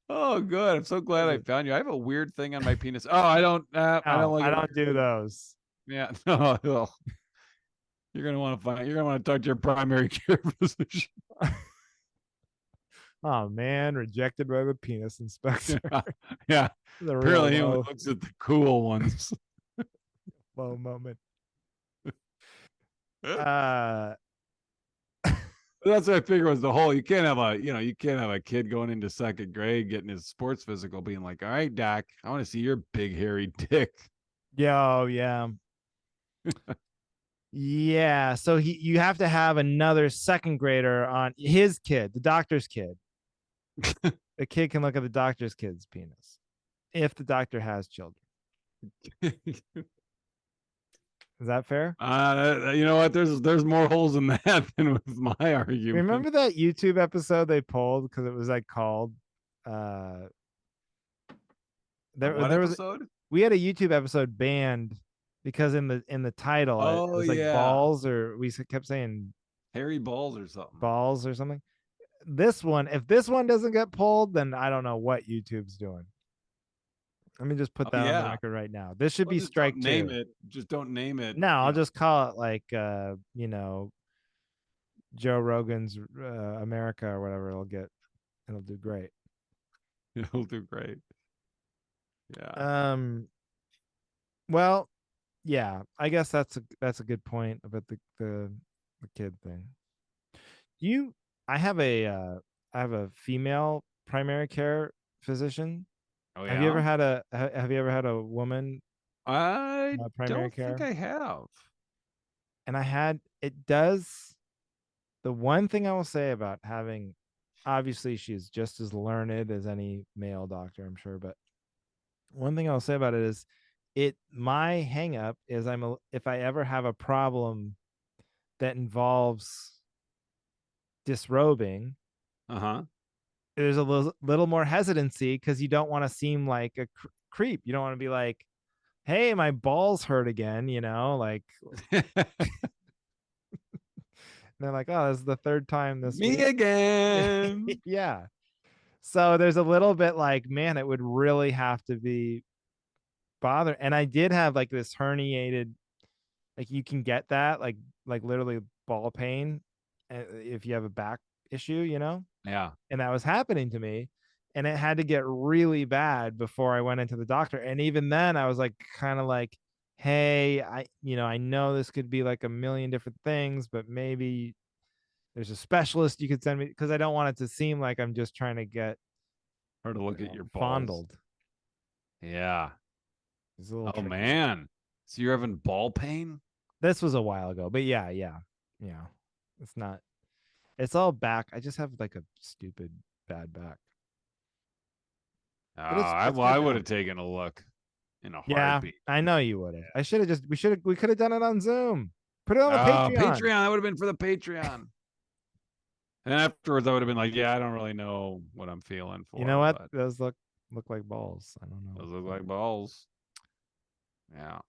[SPEAKER 2] Oh, good. I'm so glad I found you. I have a weird thing on my penis. Oh, I don't. I don't
[SPEAKER 1] No,
[SPEAKER 2] like
[SPEAKER 1] I
[SPEAKER 2] it.
[SPEAKER 1] don't do those.
[SPEAKER 2] Yeah, no. You're gonna want to talk to your primary care physician.
[SPEAKER 1] Oh man, rejected by the penis inspector.
[SPEAKER 2] Yeah. Yeah.
[SPEAKER 1] The real
[SPEAKER 2] Apparently he only
[SPEAKER 1] low,
[SPEAKER 2] looks at the cool ones.
[SPEAKER 1] low moment. Uh,
[SPEAKER 2] That's what I figured was the whole. You can't have you can't have a kid going into second grade getting his sports physical, being like, "All right, Doc, I want to see your big hairy dick."
[SPEAKER 1] yo, yeah. Yeah, so you have to have another second grader on his kid, the doctor's kid. The kid can look at the doctor's kid's penis if the doctor has children. Is that fair?
[SPEAKER 2] You know what? There's more holes in that than with my argument.
[SPEAKER 1] Remember that YouTube episode they pulled because it was like called uh
[SPEAKER 2] The
[SPEAKER 1] there
[SPEAKER 2] what
[SPEAKER 1] there was
[SPEAKER 2] episode?
[SPEAKER 1] we had a YouTube episode banned because in the title it
[SPEAKER 2] Oh
[SPEAKER 1] was like
[SPEAKER 2] yeah,
[SPEAKER 1] balls or we kept saying
[SPEAKER 2] hairy balls or something.
[SPEAKER 1] balls or something. This one, if this one doesn't get pulled, then I don't know what YouTube's doing. Let me just put
[SPEAKER 2] Oh
[SPEAKER 1] that on the
[SPEAKER 2] yeah.
[SPEAKER 1] record right now. This should
[SPEAKER 2] Well,
[SPEAKER 1] be
[SPEAKER 2] just don't
[SPEAKER 1] strike
[SPEAKER 2] name
[SPEAKER 1] two.
[SPEAKER 2] it. Just don't name it.
[SPEAKER 1] No, I'll just call it like Joe Rogan's America or whatever. It'll do great.
[SPEAKER 2] It'll do great. Yeah.
[SPEAKER 1] Um well, yeah, I guess that's a good point about the kid thing. You I have a female primary care physician.
[SPEAKER 2] Oh
[SPEAKER 1] Have you ever
[SPEAKER 2] yeah.
[SPEAKER 1] had a woman
[SPEAKER 2] I
[SPEAKER 1] primary
[SPEAKER 2] don't think
[SPEAKER 1] care?
[SPEAKER 2] I have.
[SPEAKER 1] And it does. The one thing I will say about having, obviously she's just as learned as any male doctor, I'm sure, but one thing I'll say about it is my hang up is if I ever have a problem that involves disrobing,
[SPEAKER 2] Uh huh.
[SPEAKER 1] there's a little more hesitancy because you don't want to seem like a creep. You don't want to be like, hey, my balls hurt again, like they're like, oh, this is the third time this
[SPEAKER 2] Me
[SPEAKER 1] week.
[SPEAKER 2] again.
[SPEAKER 1] Yeah. So there's a little bit like, man, it would really have to be bother. And I did have like this herniated, like you can get that, like literally ball pain if you have a back issue.
[SPEAKER 2] Yeah.
[SPEAKER 1] And that was happening to me. And it had to get really bad before I went into the doctor. And even then I was like kind of like, hey, I know this could be like a million different things, but maybe there's a specialist you could send me because I don't want it to seem like I'm just trying to get
[SPEAKER 2] Or to look at your balls.
[SPEAKER 1] fondled.
[SPEAKER 2] Yeah.
[SPEAKER 1] It's a little
[SPEAKER 2] Oh
[SPEAKER 1] tricky.
[SPEAKER 2] man. So you're having ball pain?
[SPEAKER 1] This was a while ago, but yeah, yeah, yeah. It's not. It's all back. I just have like a stupid bad back,
[SPEAKER 2] Oh,
[SPEAKER 1] but it's
[SPEAKER 2] I
[SPEAKER 1] good
[SPEAKER 2] would
[SPEAKER 1] now.
[SPEAKER 2] have taken a look in a
[SPEAKER 1] Yeah,
[SPEAKER 2] heartbeat.
[SPEAKER 1] I know you would have. I should have just. We could have done it on Zoom. Put it on the
[SPEAKER 2] Oh,
[SPEAKER 1] Patreon.
[SPEAKER 2] Patreon. That would have been for the Patreon. And afterwards, I would have been like, yeah, I don't really know what I'm feeling
[SPEAKER 1] You know
[SPEAKER 2] for,
[SPEAKER 1] what?
[SPEAKER 2] but
[SPEAKER 1] Those look like balls. I don't know.
[SPEAKER 2] those look like balls. Yeah.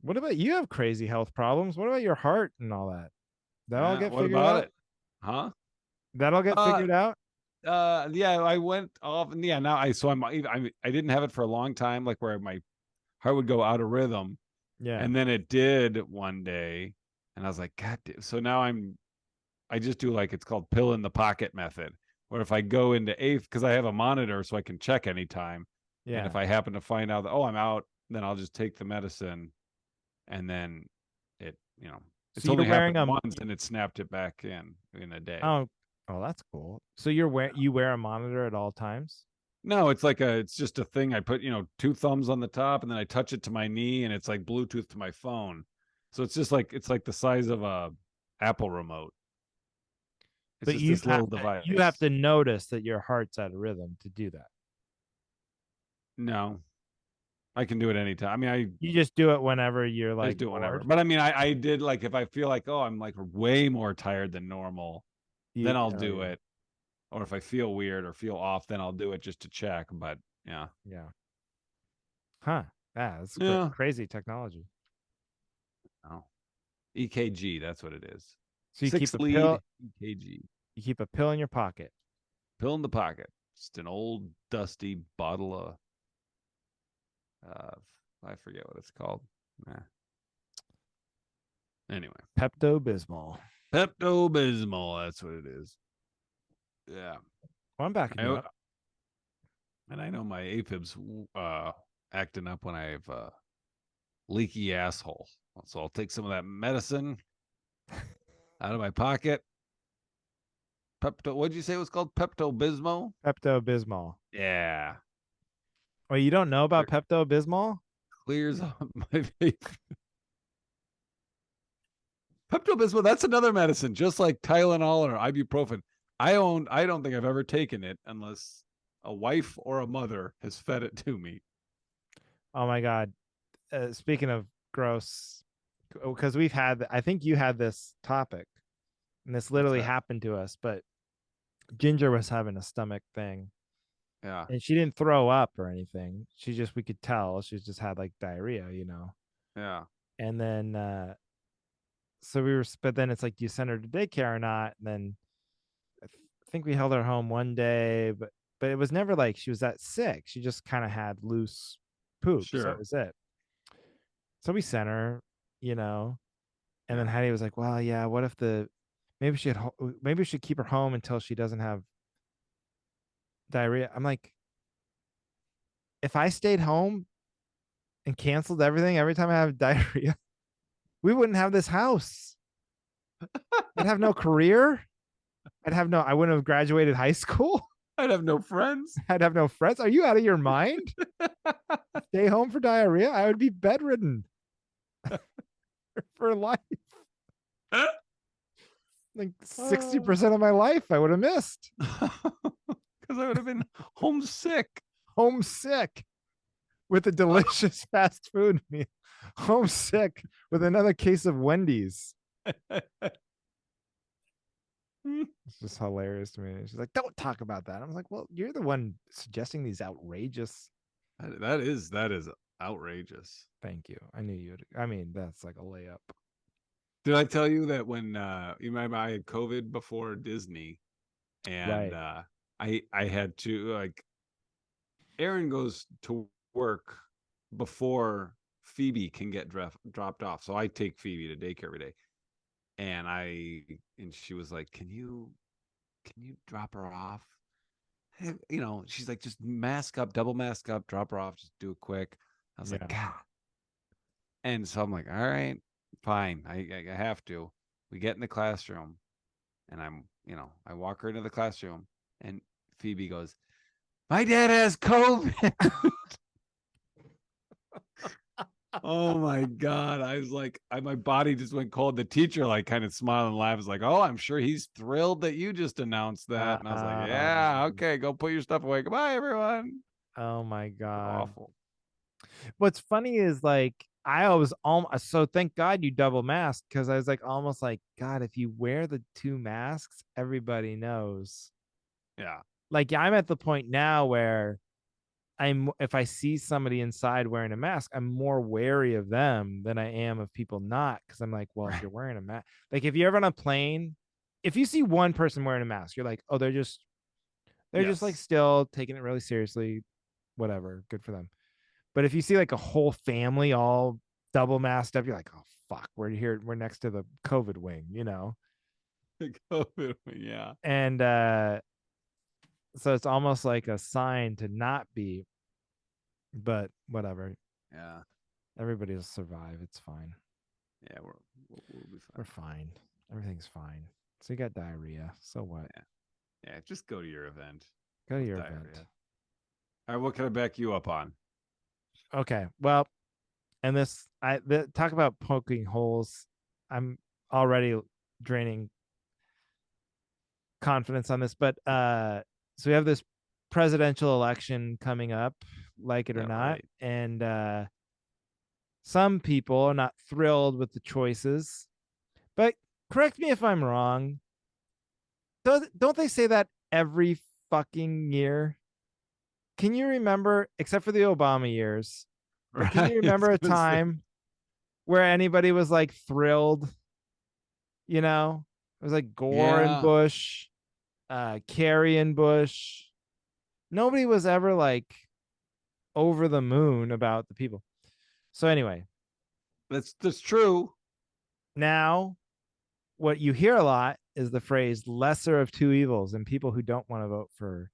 [SPEAKER 1] What about you? Have crazy health problems? What about your heart and all that? That'll
[SPEAKER 2] Yeah.
[SPEAKER 1] get
[SPEAKER 2] What
[SPEAKER 1] figured
[SPEAKER 2] about
[SPEAKER 1] out.
[SPEAKER 2] it? Huh?
[SPEAKER 1] That'll get
[SPEAKER 2] Uh,
[SPEAKER 1] figured out.
[SPEAKER 2] yeah, I went off, and yeah, now I didn't have it for a long time, like where my heart would go out of rhythm,
[SPEAKER 1] Yeah,
[SPEAKER 2] and then it did one day, and I was like, God, so now I just do like it's called pill in the pocket method, where if I go into because I have a monitor so I can check anytime, and
[SPEAKER 1] yeah.
[SPEAKER 2] if I happen to find out that I'm out, then I'll just take the medicine, and then it it's
[SPEAKER 1] So you're
[SPEAKER 2] only
[SPEAKER 1] wearing
[SPEAKER 2] happened
[SPEAKER 1] a
[SPEAKER 2] once, and it snapped it back in a day.
[SPEAKER 1] oh oh that's cool. So you wear a monitor at all times.
[SPEAKER 2] No, it's just a thing. I put, two thumbs on the top and then I touch it to my knee and it's like Bluetooth to my phone. So it's like the size of a Apple remote. It's
[SPEAKER 1] But
[SPEAKER 2] just this little
[SPEAKER 1] you have
[SPEAKER 2] device.
[SPEAKER 1] to notice that your heart's out of rhythm to do that.
[SPEAKER 2] No, I can do it anytime. I mean,
[SPEAKER 1] You just do it whenever you're
[SPEAKER 2] I just
[SPEAKER 1] like
[SPEAKER 2] do it whenever.
[SPEAKER 1] bored.
[SPEAKER 2] But I mean, I did like if I feel like, oh, I'm like way more tired than normal, then I'll
[SPEAKER 1] Oh
[SPEAKER 2] do
[SPEAKER 1] yeah,
[SPEAKER 2] it. Or if I feel weird or feel off, then I'll do it just to check. But yeah.
[SPEAKER 1] yeah. Huh. Yeah, that's
[SPEAKER 2] Yeah.
[SPEAKER 1] crazy technology.
[SPEAKER 2] Oh. EKG, that's what it is.
[SPEAKER 1] So you keep
[SPEAKER 2] Six
[SPEAKER 1] a pill.
[SPEAKER 2] lead EKG.
[SPEAKER 1] You keep a pill in your pocket.
[SPEAKER 2] Pill in the pocket. Just an old dusty bottle of I forget what it's called. Nah. Anyway.
[SPEAKER 1] Pepto Bismol.
[SPEAKER 2] Pepto Bismol, that's what it is. Yeah.
[SPEAKER 1] Well, I'm backing you
[SPEAKER 2] I,
[SPEAKER 1] up.
[SPEAKER 2] and I know my AFib's acting up when I have leaky asshole. So I'll take some of that medicine out of my pocket. Pepto, what'd you say it was called? Pepto Bismol?
[SPEAKER 1] Pepto Bismol.
[SPEAKER 2] Yeah.
[SPEAKER 1] Well, you don't know about Pepto Bismol?
[SPEAKER 2] Clears up my face. Pepto Bismol, that's another medicine, just like Tylenol or ibuprofen. I don't think I've ever taken it unless a wife or a mother has fed it to me.
[SPEAKER 1] Oh my God. Speaking of gross, because we've had, I think you had this topic, and this
[SPEAKER 2] What's
[SPEAKER 1] literally
[SPEAKER 2] that?
[SPEAKER 1] happened to us, but Ginger was having a stomach thing,
[SPEAKER 2] Yeah.
[SPEAKER 1] and she didn't throw up or anything. She just, we could tell she just had like diarrhea, you know.
[SPEAKER 2] Yeah.
[SPEAKER 1] And then, so we were, but then it's like, do you send her to daycare or not? And then I think we held her home one day, but it was never like she was that sick. She just kind of had loose poop, so that
[SPEAKER 2] Sure.
[SPEAKER 1] was it. So we sent her, you know, and then
[SPEAKER 2] Yeah.
[SPEAKER 1] Hattie was like, "Well, yeah, what if the maybe we should keep her home until she doesn't have diarrhea." I'm like, if I stayed home and canceled everything every time I have diarrhea, we wouldn't have this house. I'd have no career. I wouldn't have graduated high school.
[SPEAKER 2] I'd have no friends.
[SPEAKER 1] I'd have no friends. Are you out of your mind? Stay home for diarrhea? I would be bedridden for life. Like 60% of my life I would have missed.
[SPEAKER 2] Because I would have been homesick.
[SPEAKER 1] Homesick with a delicious fast food meal. Homesick with another case of Wendy's. It's just hilarious to me. She's like, "Don't talk about that." I was like, "Well, you're the one suggesting these outrageous."
[SPEAKER 2] That is outrageous.
[SPEAKER 1] Thank you. I knew you'd. I mean, that's like a layup.
[SPEAKER 2] Did I tell you that when you remember I had COVID before Disney, and
[SPEAKER 1] Right.
[SPEAKER 2] I had to like Aaron goes to work before Phoebe can get dropped off, so I take Phoebe to daycare every day, and and she was like, can you drop her off? You know, she's like, just mask up, double mask up, drop her off, just do it quick. I was like,
[SPEAKER 1] Yeah.
[SPEAKER 2] God. And so I'm like, all right, fine. I have to. We get in the classroom and I walk her into the classroom and Phoebe goes, my dad has COVID. Oh my God. I was like, my body just went cold. The teacher like kind of smiled and laughed. Was like, oh, I'm sure he's thrilled that you just announced that. And I was like, yeah,
[SPEAKER 1] Um,
[SPEAKER 2] okay, go put your stuff away. Goodbye, everyone.
[SPEAKER 1] oh my God.
[SPEAKER 2] Awful.
[SPEAKER 1] What's funny is like I was almost, so thank God you double masked, because I was like almost like, God, if you wear the two masks, everybody knows.
[SPEAKER 2] Yeah.
[SPEAKER 1] Like I'm at the point now where if I see somebody inside wearing a mask, I'm more wary of them than I am of people not, because I'm like, well, if
[SPEAKER 2] Right.
[SPEAKER 1] you're wearing a mask, like if you're ever on a plane, if you see one person wearing a mask, you're like, oh, they're just like
[SPEAKER 2] Yes.
[SPEAKER 1] still taking it really seriously, whatever, good for them. But if you see like a whole family all double masked up, you're like, oh fuck, we're here, we're next to the COVID wing, you know?
[SPEAKER 2] COVID. Yeah.
[SPEAKER 1] And so it's almost like a sign to not be, but whatever.
[SPEAKER 2] Yeah.
[SPEAKER 1] Everybody will survive. It's fine.
[SPEAKER 2] Yeah. We'll be
[SPEAKER 1] We're
[SPEAKER 2] fine.
[SPEAKER 1] fine. Everything's fine. So you got diarrhea. So what?
[SPEAKER 2] Yeah. Yeah. Just go to your event
[SPEAKER 1] Go to
[SPEAKER 2] with
[SPEAKER 1] your event.
[SPEAKER 2] diarrhea. All right. What can I back you up on?
[SPEAKER 1] Okay. Well, and talk about poking holes. I'm already draining confidence on this, but so we have this presidential election coming up, like it or
[SPEAKER 2] Yeah.
[SPEAKER 1] not,
[SPEAKER 2] Right.
[SPEAKER 1] and some people are not thrilled with the choices. But correct me if I'm wrong. Don't they say that every fucking year? Can you remember, except for the Obama years, but can
[SPEAKER 2] Right.
[SPEAKER 1] you
[SPEAKER 2] I was
[SPEAKER 1] remember a
[SPEAKER 2] gonna say.
[SPEAKER 1] time where anybody was like thrilled? You know, it was like Gore and
[SPEAKER 2] Yeah.
[SPEAKER 1] Bush, Kerry and Bush. Nobody was ever like over the moon about the people. So anyway,
[SPEAKER 2] That's true.
[SPEAKER 1] now what you hear a lot is the phrase lesser of two evils. And people who don't want to vote for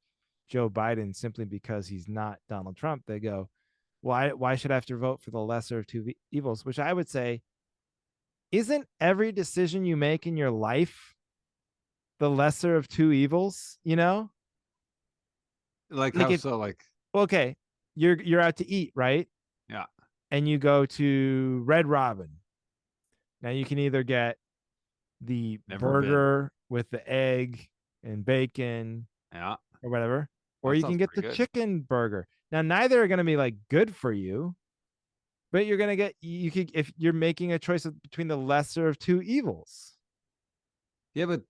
[SPEAKER 1] Joe Biden simply because he's not Donald Trump, they go, why should I have to vote for the lesser of two evils? Which I would say, isn't every decision you make in your life the lesser of two evils, you know?
[SPEAKER 2] Like
[SPEAKER 1] Like
[SPEAKER 2] how
[SPEAKER 1] if
[SPEAKER 2] so? Like,
[SPEAKER 1] okay, you're out to eat, right?
[SPEAKER 2] yeah,
[SPEAKER 1] And you go to Red Robin. Now you can either get the
[SPEAKER 2] never been.
[SPEAKER 1] burger with the egg and bacon
[SPEAKER 2] Yeah,
[SPEAKER 1] or whatever, or
[SPEAKER 2] that
[SPEAKER 1] you can
[SPEAKER 2] sounds
[SPEAKER 1] get
[SPEAKER 2] pretty
[SPEAKER 1] the
[SPEAKER 2] good.
[SPEAKER 1] chicken burger. Now neither are going to be like good for you, but you're going to get you could if you're making a choice between the lesser of two evils.
[SPEAKER 2] Yeah, but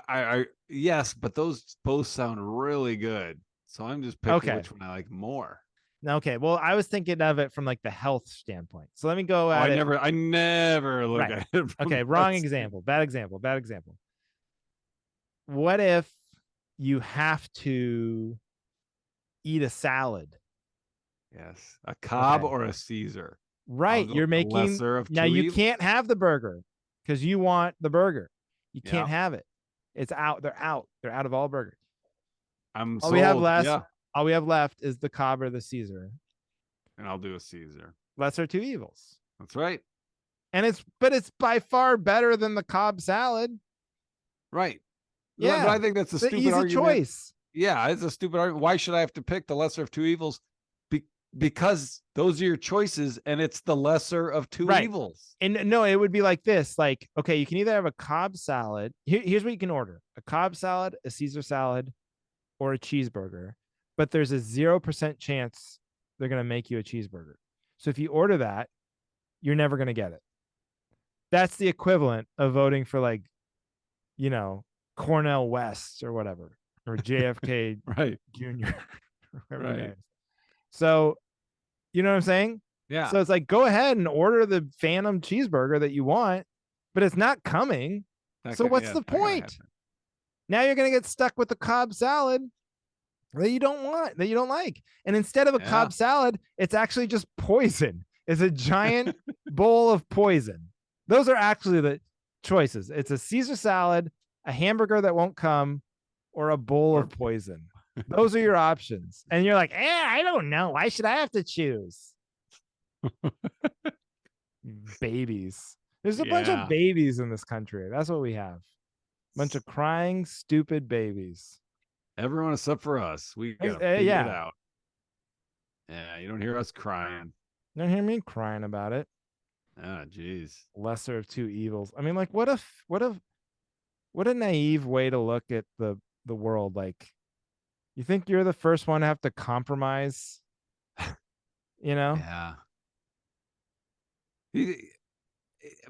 [SPEAKER 2] I yes, but those both sound really good. So I'm just picking
[SPEAKER 1] Okay.
[SPEAKER 2] which one I like more.
[SPEAKER 1] Okay. Well, I was thinking of it from like the health standpoint. So let me go
[SPEAKER 2] Oh,
[SPEAKER 1] at it.
[SPEAKER 2] I never look
[SPEAKER 1] Right.
[SPEAKER 2] at it from
[SPEAKER 1] Okay.
[SPEAKER 2] that
[SPEAKER 1] Wrong
[SPEAKER 2] standpoint.
[SPEAKER 1] example. Bad example. Bad example. What if you have to eat a salad?
[SPEAKER 2] Yes, a Cobb
[SPEAKER 1] Okay.
[SPEAKER 2] or a Caesar. I'll
[SPEAKER 1] Right.
[SPEAKER 2] go
[SPEAKER 1] You're
[SPEAKER 2] with the
[SPEAKER 1] making
[SPEAKER 2] lesser of
[SPEAKER 1] now
[SPEAKER 2] two
[SPEAKER 1] you can't
[SPEAKER 2] evils.
[SPEAKER 1] have the burger because you want the burger. You
[SPEAKER 2] Yeah,
[SPEAKER 1] can't have it. It's out. They're out. They're out of all burgers.
[SPEAKER 2] I'm
[SPEAKER 1] All we have
[SPEAKER 2] sold.
[SPEAKER 1] left,
[SPEAKER 2] Yeah,
[SPEAKER 1] all we have left is the Cobb or the Caesar.
[SPEAKER 2] and I'll do a Caesar.
[SPEAKER 1] Lesser two evils.
[SPEAKER 2] That's right.
[SPEAKER 1] And it's by far better than the Cobb salad.
[SPEAKER 2] Right. But
[SPEAKER 1] Yeah.
[SPEAKER 2] I think that's a
[SPEAKER 1] It's an
[SPEAKER 2] stupid
[SPEAKER 1] easy
[SPEAKER 2] argument.
[SPEAKER 1] choice.
[SPEAKER 2] Yeah, it's a stupid argument. Why should I have to pick the lesser of two evils? Because those are your choices, and it's the lesser of two
[SPEAKER 1] Right.
[SPEAKER 2] evils.
[SPEAKER 1] And no, it would be like this. Like, okay, you can either have a Cobb salad. Here's what you can order: a Cobb salad, a Caesar salad, or a cheeseburger. But there's a 0% chance they're gonna make you a cheeseburger. So if you order that, you're never gonna get it. That's the equivalent of voting for like, you know, Cornell West or whatever, or JFK
[SPEAKER 2] Right.
[SPEAKER 1] Jr. or whatever the name
[SPEAKER 2] Right.
[SPEAKER 1] is. So you know what I'm saying?
[SPEAKER 2] Yeah.
[SPEAKER 1] So it's like, go ahead and order the Phantom cheeseburger that you want, but it's not coming. So what's
[SPEAKER 2] Yeah,
[SPEAKER 1] the
[SPEAKER 2] it's not gonna
[SPEAKER 1] point?
[SPEAKER 2] happen.
[SPEAKER 1] Now you're going to get stuck with the Cobb salad that you don't want, that you don't like. And instead of a
[SPEAKER 2] Yeah.
[SPEAKER 1] Cobb salad, it's actually just poison. It's a giant bowl of poison. Those are actually the choices. It's a Caesar salad, a hamburger that won't come, or a bowl
[SPEAKER 2] Or
[SPEAKER 1] of poison. Those are your options. And you're like, I don't know. Why should I have to choose? Babies. There's a bunch of
[SPEAKER 2] yeah.
[SPEAKER 1] babies in this country. That's what we have. Bunch of crying, stupid babies.
[SPEAKER 2] Everyone except for us. We gotta figure it
[SPEAKER 1] Yeah.
[SPEAKER 2] out. Yeah, you don't hear us crying.
[SPEAKER 1] Don't hear me crying about it.
[SPEAKER 2] Ah, jeez.
[SPEAKER 1] Lesser of two evils. I mean, like, what a naive way to look at the world. Like, you think you're the first one to have to compromise, you know?
[SPEAKER 2] Yeah.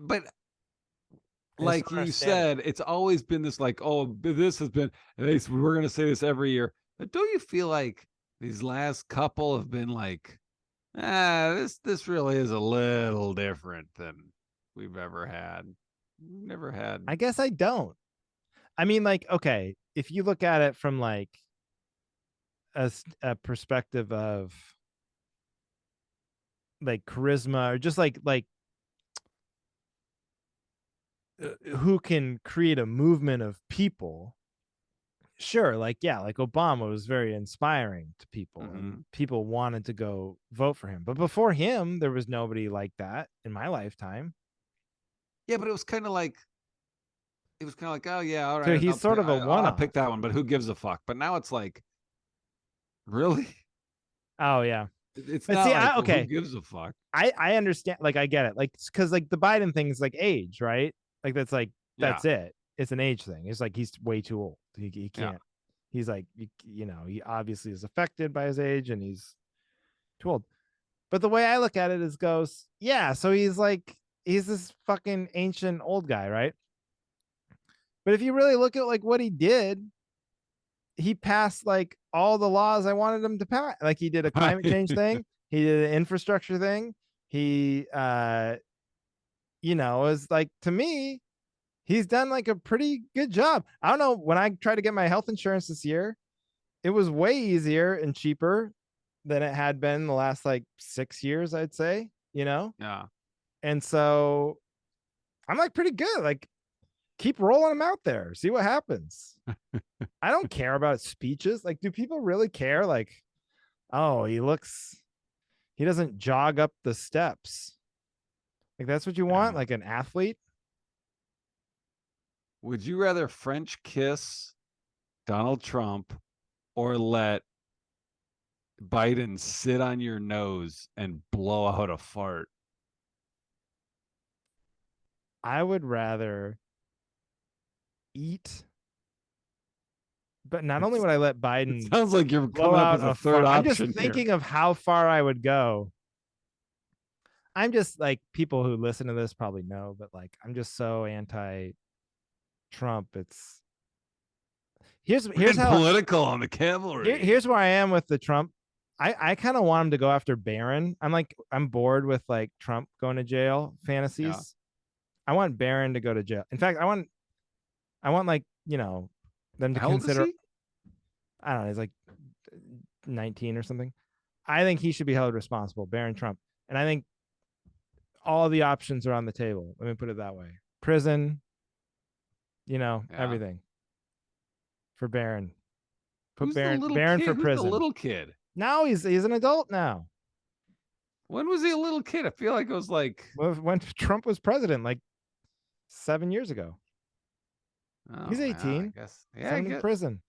[SPEAKER 2] But
[SPEAKER 1] I just
[SPEAKER 2] like
[SPEAKER 1] don't
[SPEAKER 2] you
[SPEAKER 1] understand it.
[SPEAKER 2] said, it's always been this like, oh, this has been, we're going to say this every year. But don't you feel like these last couple have been like, this really is a little different than we've ever had. We've never had.
[SPEAKER 1] I guess I don't. I mean, like, okay, if you look at it from like a perspective of like charisma or just like who can create a movement of people, sure, like, yeah, like Obama was very inspiring to people and
[SPEAKER 2] Mm-hmm.
[SPEAKER 1] people wanted to go vote for him, but before him there was nobody like that in my lifetime.
[SPEAKER 2] Yeah, but it was kind of like, oh yeah, all
[SPEAKER 1] So
[SPEAKER 2] right,
[SPEAKER 1] he's sort of a
[SPEAKER 2] I'll pick
[SPEAKER 1] one-off.
[SPEAKER 2] that one. But who gives a fuck? But now it's like, really,
[SPEAKER 1] Oh yeah.
[SPEAKER 2] it's
[SPEAKER 1] But
[SPEAKER 2] not
[SPEAKER 1] see,
[SPEAKER 2] like, well, who
[SPEAKER 1] okay,
[SPEAKER 2] gives a fuck?
[SPEAKER 1] I understand, like, I get it, like, because like the Biden thing is like age, right? Like that's like
[SPEAKER 2] Yeah,
[SPEAKER 1] that's it. It's an age thing. It's like he's way too old. He
[SPEAKER 2] yeah,
[SPEAKER 1] can't. He's like, he obviously is affected by his age and he's too old. But the way I look at it is goes, yeah, so he's this fucking ancient old guy, right? But if you really look at like what he did, he passed like all the laws I wanted him to pass. Like he did a climate change thing, he did an infrastructure thing. He is like, to me, he's done like a pretty good job. I don't know, when I tried to get my health insurance this year, it was way easier and cheaper than it had been the last like 6 years, I'd say.
[SPEAKER 2] yeah.
[SPEAKER 1] And so I'm like pretty good. Like keep rolling them out there. See what happens. I don't care about speeches. Like, do people really care? Like, oh, he doesn't jog up the steps. Like, that's what you want? Like an athlete?
[SPEAKER 2] Would you rather French kiss Donald Trump or let Biden sit on your nose and blow out a fart?
[SPEAKER 1] I would rather eat, but not only would I let
[SPEAKER 2] It
[SPEAKER 1] Biden
[SPEAKER 2] sounds like you're
[SPEAKER 1] blow
[SPEAKER 2] coming up
[SPEAKER 1] out
[SPEAKER 2] with a
[SPEAKER 1] a
[SPEAKER 2] third
[SPEAKER 1] fart, I'm just
[SPEAKER 2] option here.
[SPEAKER 1] thinking of how far I would go. I'm just like, people who listen to this probably know, but like, I'm just so anti Trump. Here's
[SPEAKER 2] Getting
[SPEAKER 1] how
[SPEAKER 2] political on the cavalry.
[SPEAKER 1] here's where I am with the Trump. I kind of want him to go after Barron. I'm bored with like Trump going to jail
[SPEAKER 2] Yeah.
[SPEAKER 1] fantasies. I want Barron to go to jail. In fact, I want like, them to
[SPEAKER 2] How old is
[SPEAKER 1] consider.
[SPEAKER 2] he?
[SPEAKER 1] I don't know. He's like 19 or something. I think he should be held responsible, Barron Trump. And I think all the options are on the table. Let me put it that way. Prison,
[SPEAKER 2] Yeah.
[SPEAKER 1] everything for Barron. Put
[SPEAKER 2] Who's the little
[SPEAKER 1] Barron
[SPEAKER 2] kid?
[SPEAKER 1] for
[SPEAKER 2] Who's the
[SPEAKER 1] prison.
[SPEAKER 2] little kid?
[SPEAKER 1] Now he's an adult now.
[SPEAKER 2] When was he a little kid? I feel like it was like
[SPEAKER 1] When Trump was president, like 7 years ago.
[SPEAKER 2] oh
[SPEAKER 1] He's
[SPEAKER 2] yeah, I
[SPEAKER 1] 18.
[SPEAKER 2] guess. Yeah,
[SPEAKER 1] Send him to prison.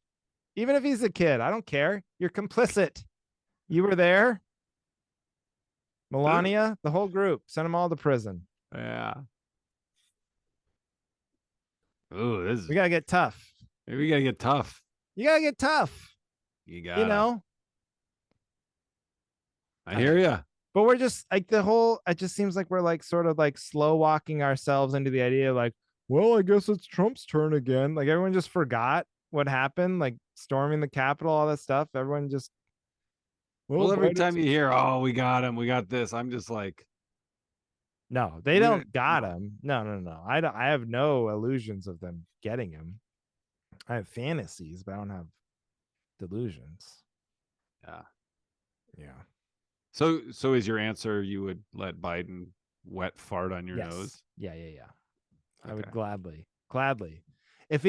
[SPEAKER 1] Even if he's a kid, I don't care. You're complicit. You were there. Melania, the whole group, send them all to prison.
[SPEAKER 2] yeah. Oh, this
[SPEAKER 1] We
[SPEAKER 2] is
[SPEAKER 1] gotta get tough.
[SPEAKER 2] we gotta get tough.
[SPEAKER 1] You gotta get tough.
[SPEAKER 2] You
[SPEAKER 1] You
[SPEAKER 2] gotta.
[SPEAKER 1] know.
[SPEAKER 2] I hear you.
[SPEAKER 1] But we're just like it just seems like we're like sort of like slow walking ourselves into the idea like, well, I guess it's Trump's turn again. Like everyone just forgot what happened, like storming the Capitol, all that stuff. Everyone just,
[SPEAKER 2] Well, every
[SPEAKER 1] Biden's.
[SPEAKER 2] time you hear, "Oh, we got him, we got this," I'm just like,
[SPEAKER 1] No, they
[SPEAKER 2] we
[SPEAKER 1] don't got
[SPEAKER 2] no.
[SPEAKER 1] him. No, no, no. I have no illusions of them getting him. I have fantasies, but I don't have delusions.
[SPEAKER 2] Yeah.
[SPEAKER 1] Yeah.
[SPEAKER 2] So is your answer you would let Biden wet fart on your
[SPEAKER 1] Yes.
[SPEAKER 2] nose?
[SPEAKER 1] Yeah, yeah, yeah.
[SPEAKER 2] Okay.
[SPEAKER 1] I would gladly. If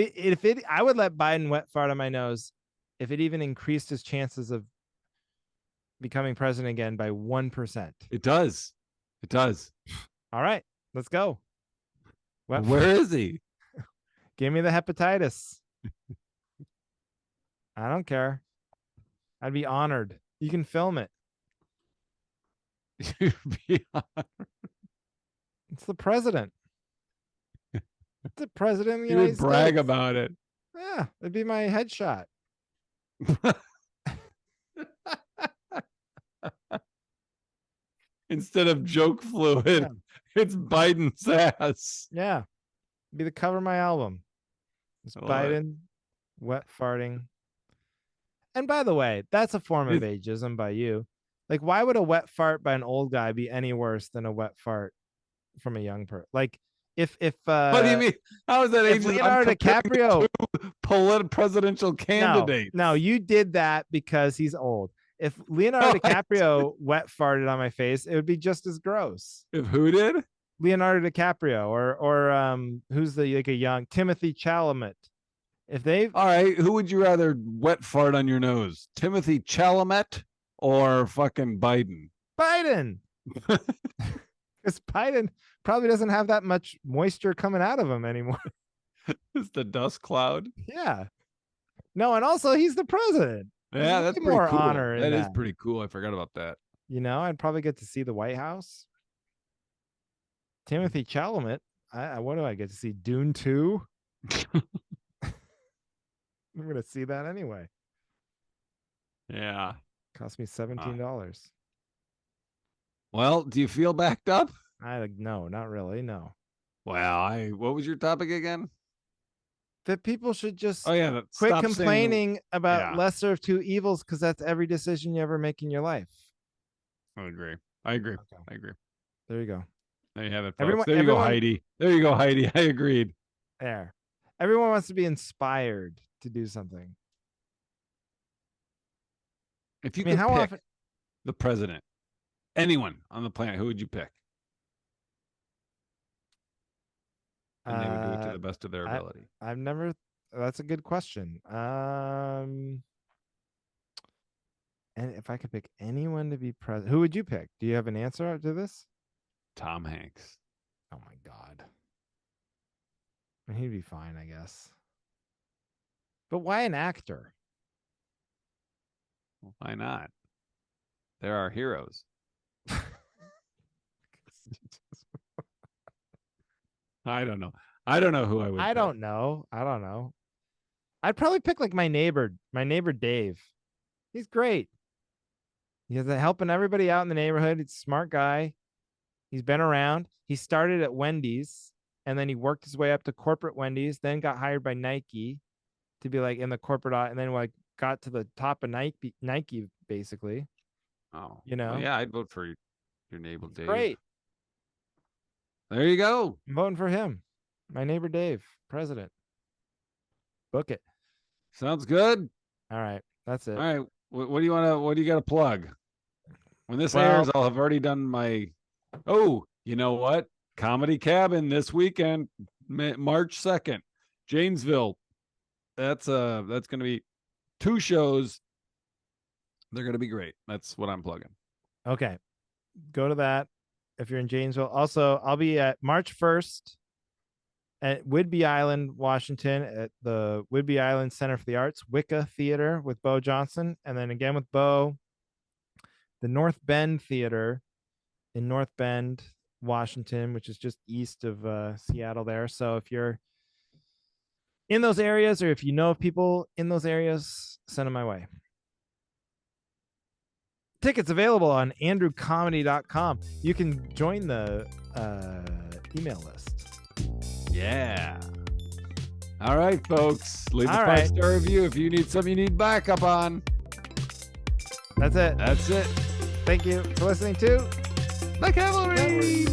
[SPEAKER 1] I would let Biden wet fart on my nose if it even increased his chances of becoming president again by 1%.
[SPEAKER 2] It does. It does.
[SPEAKER 1] All right, let's go.
[SPEAKER 2] Where is he?
[SPEAKER 1] Give me the hepatitis. I don't care. I'd be honored. You can film it. It's the president. It's the president of the United
[SPEAKER 2] States. You would brag
[SPEAKER 1] States.
[SPEAKER 2] about it.
[SPEAKER 1] Yeah, it'd be my headshot.
[SPEAKER 2] Instead of joke fluid, it's Biden's ass.
[SPEAKER 1] Yeah, it'd be the cover of my album. It's Biden wet farting. And by the way, that's a form of ageism by you. Like, why would a wet fart by an old guy be any worse than a wet fart from a young person? Like, if
[SPEAKER 2] what do you mean? How is that ageism?
[SPEAKER 1] Leonardo DiCaprio,
[SPEAKER 2] presidential candidate?
[SPEAKER 1] No, you did that because he's old. If Leonardo DiCaprio wet farted on my face, it would be just as gross.
[SPEAKER 2] If who did?
[SPEAKER 1] Leonardo DiCaprio or who's the like a young Timothy Chalamet. If they
[SPEAKER 2] all right, who would you rather wet fart on your nose? Timothy Chalamet or fucking Biden?
[SPEAKER 1] Biden. Because Biden probably doesn't have that much moisture coming out of him anymore.
[SPEAKER 2] It's the dust cloud.
[SPEAKER 1] Yeah. No, and also he's the president.
[SPEAKER 2] Yeah, that's
[SPEAKER 1] more
[SPEAKER 2] cool.
[SPEAKER 1] honor.
[SPEAKER 2] That is pretty cool. I forgot about that.
[SPEAKER 1] I'd probably get to see the White House. Timothy Chalamet. What do I get to see? Dune 2? I'm gonna see that anyway.
[SPEAKER 2] Yeah.
[SPEAKER 1] Cost me $17.
[SPEAKER 2] Well, do you feel backed up?
[SPEAKER 1] No, not really. No.
[SPEAKER 2] Well, what was your topic again?
[SPEAKER 1] That people should just
[SPEAKER 2] quit
[SPEAKER 1] complaining about lesser of two evils because that's every decision you ever make in your life.
[SPEAKER 2] I agree. I agree.
[SPEAKER 1] There you go.
[SPEAKER 2] There you have it, folks. There you go, Heidi. I agreed.
[SPEAKER 1] There. Everyone wants to be inspired to do something.
[SPEAKER 2] If you could pick the president, anyone on the planet, who would you pick? and they would do it to the best of their ability?
[SPEAKER 1] I've never. That's a good question. And if I could pick anyone to be president, who would you pick? Do you have an answer to this?
[SPEAKER 2] Tom Hanks.
[SPEAKER 1] Oh my God. He'd be fine, I guess. But why an actor?
[SPEAKER 2] Well, why not? They're our heroes. I don't know. I don't know who I would pick.
[SPEAKER 1] I don't know. I'd probably pick like my neighbor Dave. He's great. He's helping everybody out in the neighborhood. He's a smart guy. He's been around. He started at Wendy's and then he worked his way up to corporate Wendy's, then got hired by Nike to be like in the corporate, and then like got to the top of Nike basically.
[SPEAKER 2] Oh,
[SPEAKER 1] you know?
[SPEAKER 2] Well, yeah, I'd vote for your neighbor Dave.
[SPEAKER 1] Great.
[SPEAKER 2] There you go.
[SPEAKER 1] I'm voting for him. My neighbor Dave, president. Book it.
[SPEAKER 2] Sounds good.
[SPEAKER 1] All right. That's it.
[SPEAKER 2] All right. What do you got to plug? When this airs, I'll have already done my. Oh, you know what? Comedy Cabin this weekend, March 2nd, Janesville. That's going to be 2 shows. They're going to be great. That's what I'm plugging.
[SPEAKER 1] Okay. Go to that if you're in Janesville. Also, I'll be at March 1st at Whidbey Island, Washington, at the Whidbey Island Center for the Arts, Wicca Theater with Bo Johnson. And then again with Bo, the North Bend Theater in North Bend, Washington, which is just east of Seattle there. So if you're in those areas or if you know of people in those areas, send them my way. Tickets available on andrewcomedy.com. You can join the email list.
[SPEAKER 2] Yeah. All right, folks. Leave a 5-star review if you need something you need backup on.
[SPEAKER 1] That's it.
[SPEAKER 2] That's it.
[SPEAKER 1] Thank you for listening to
[SPEAKER 2] The Cavalry.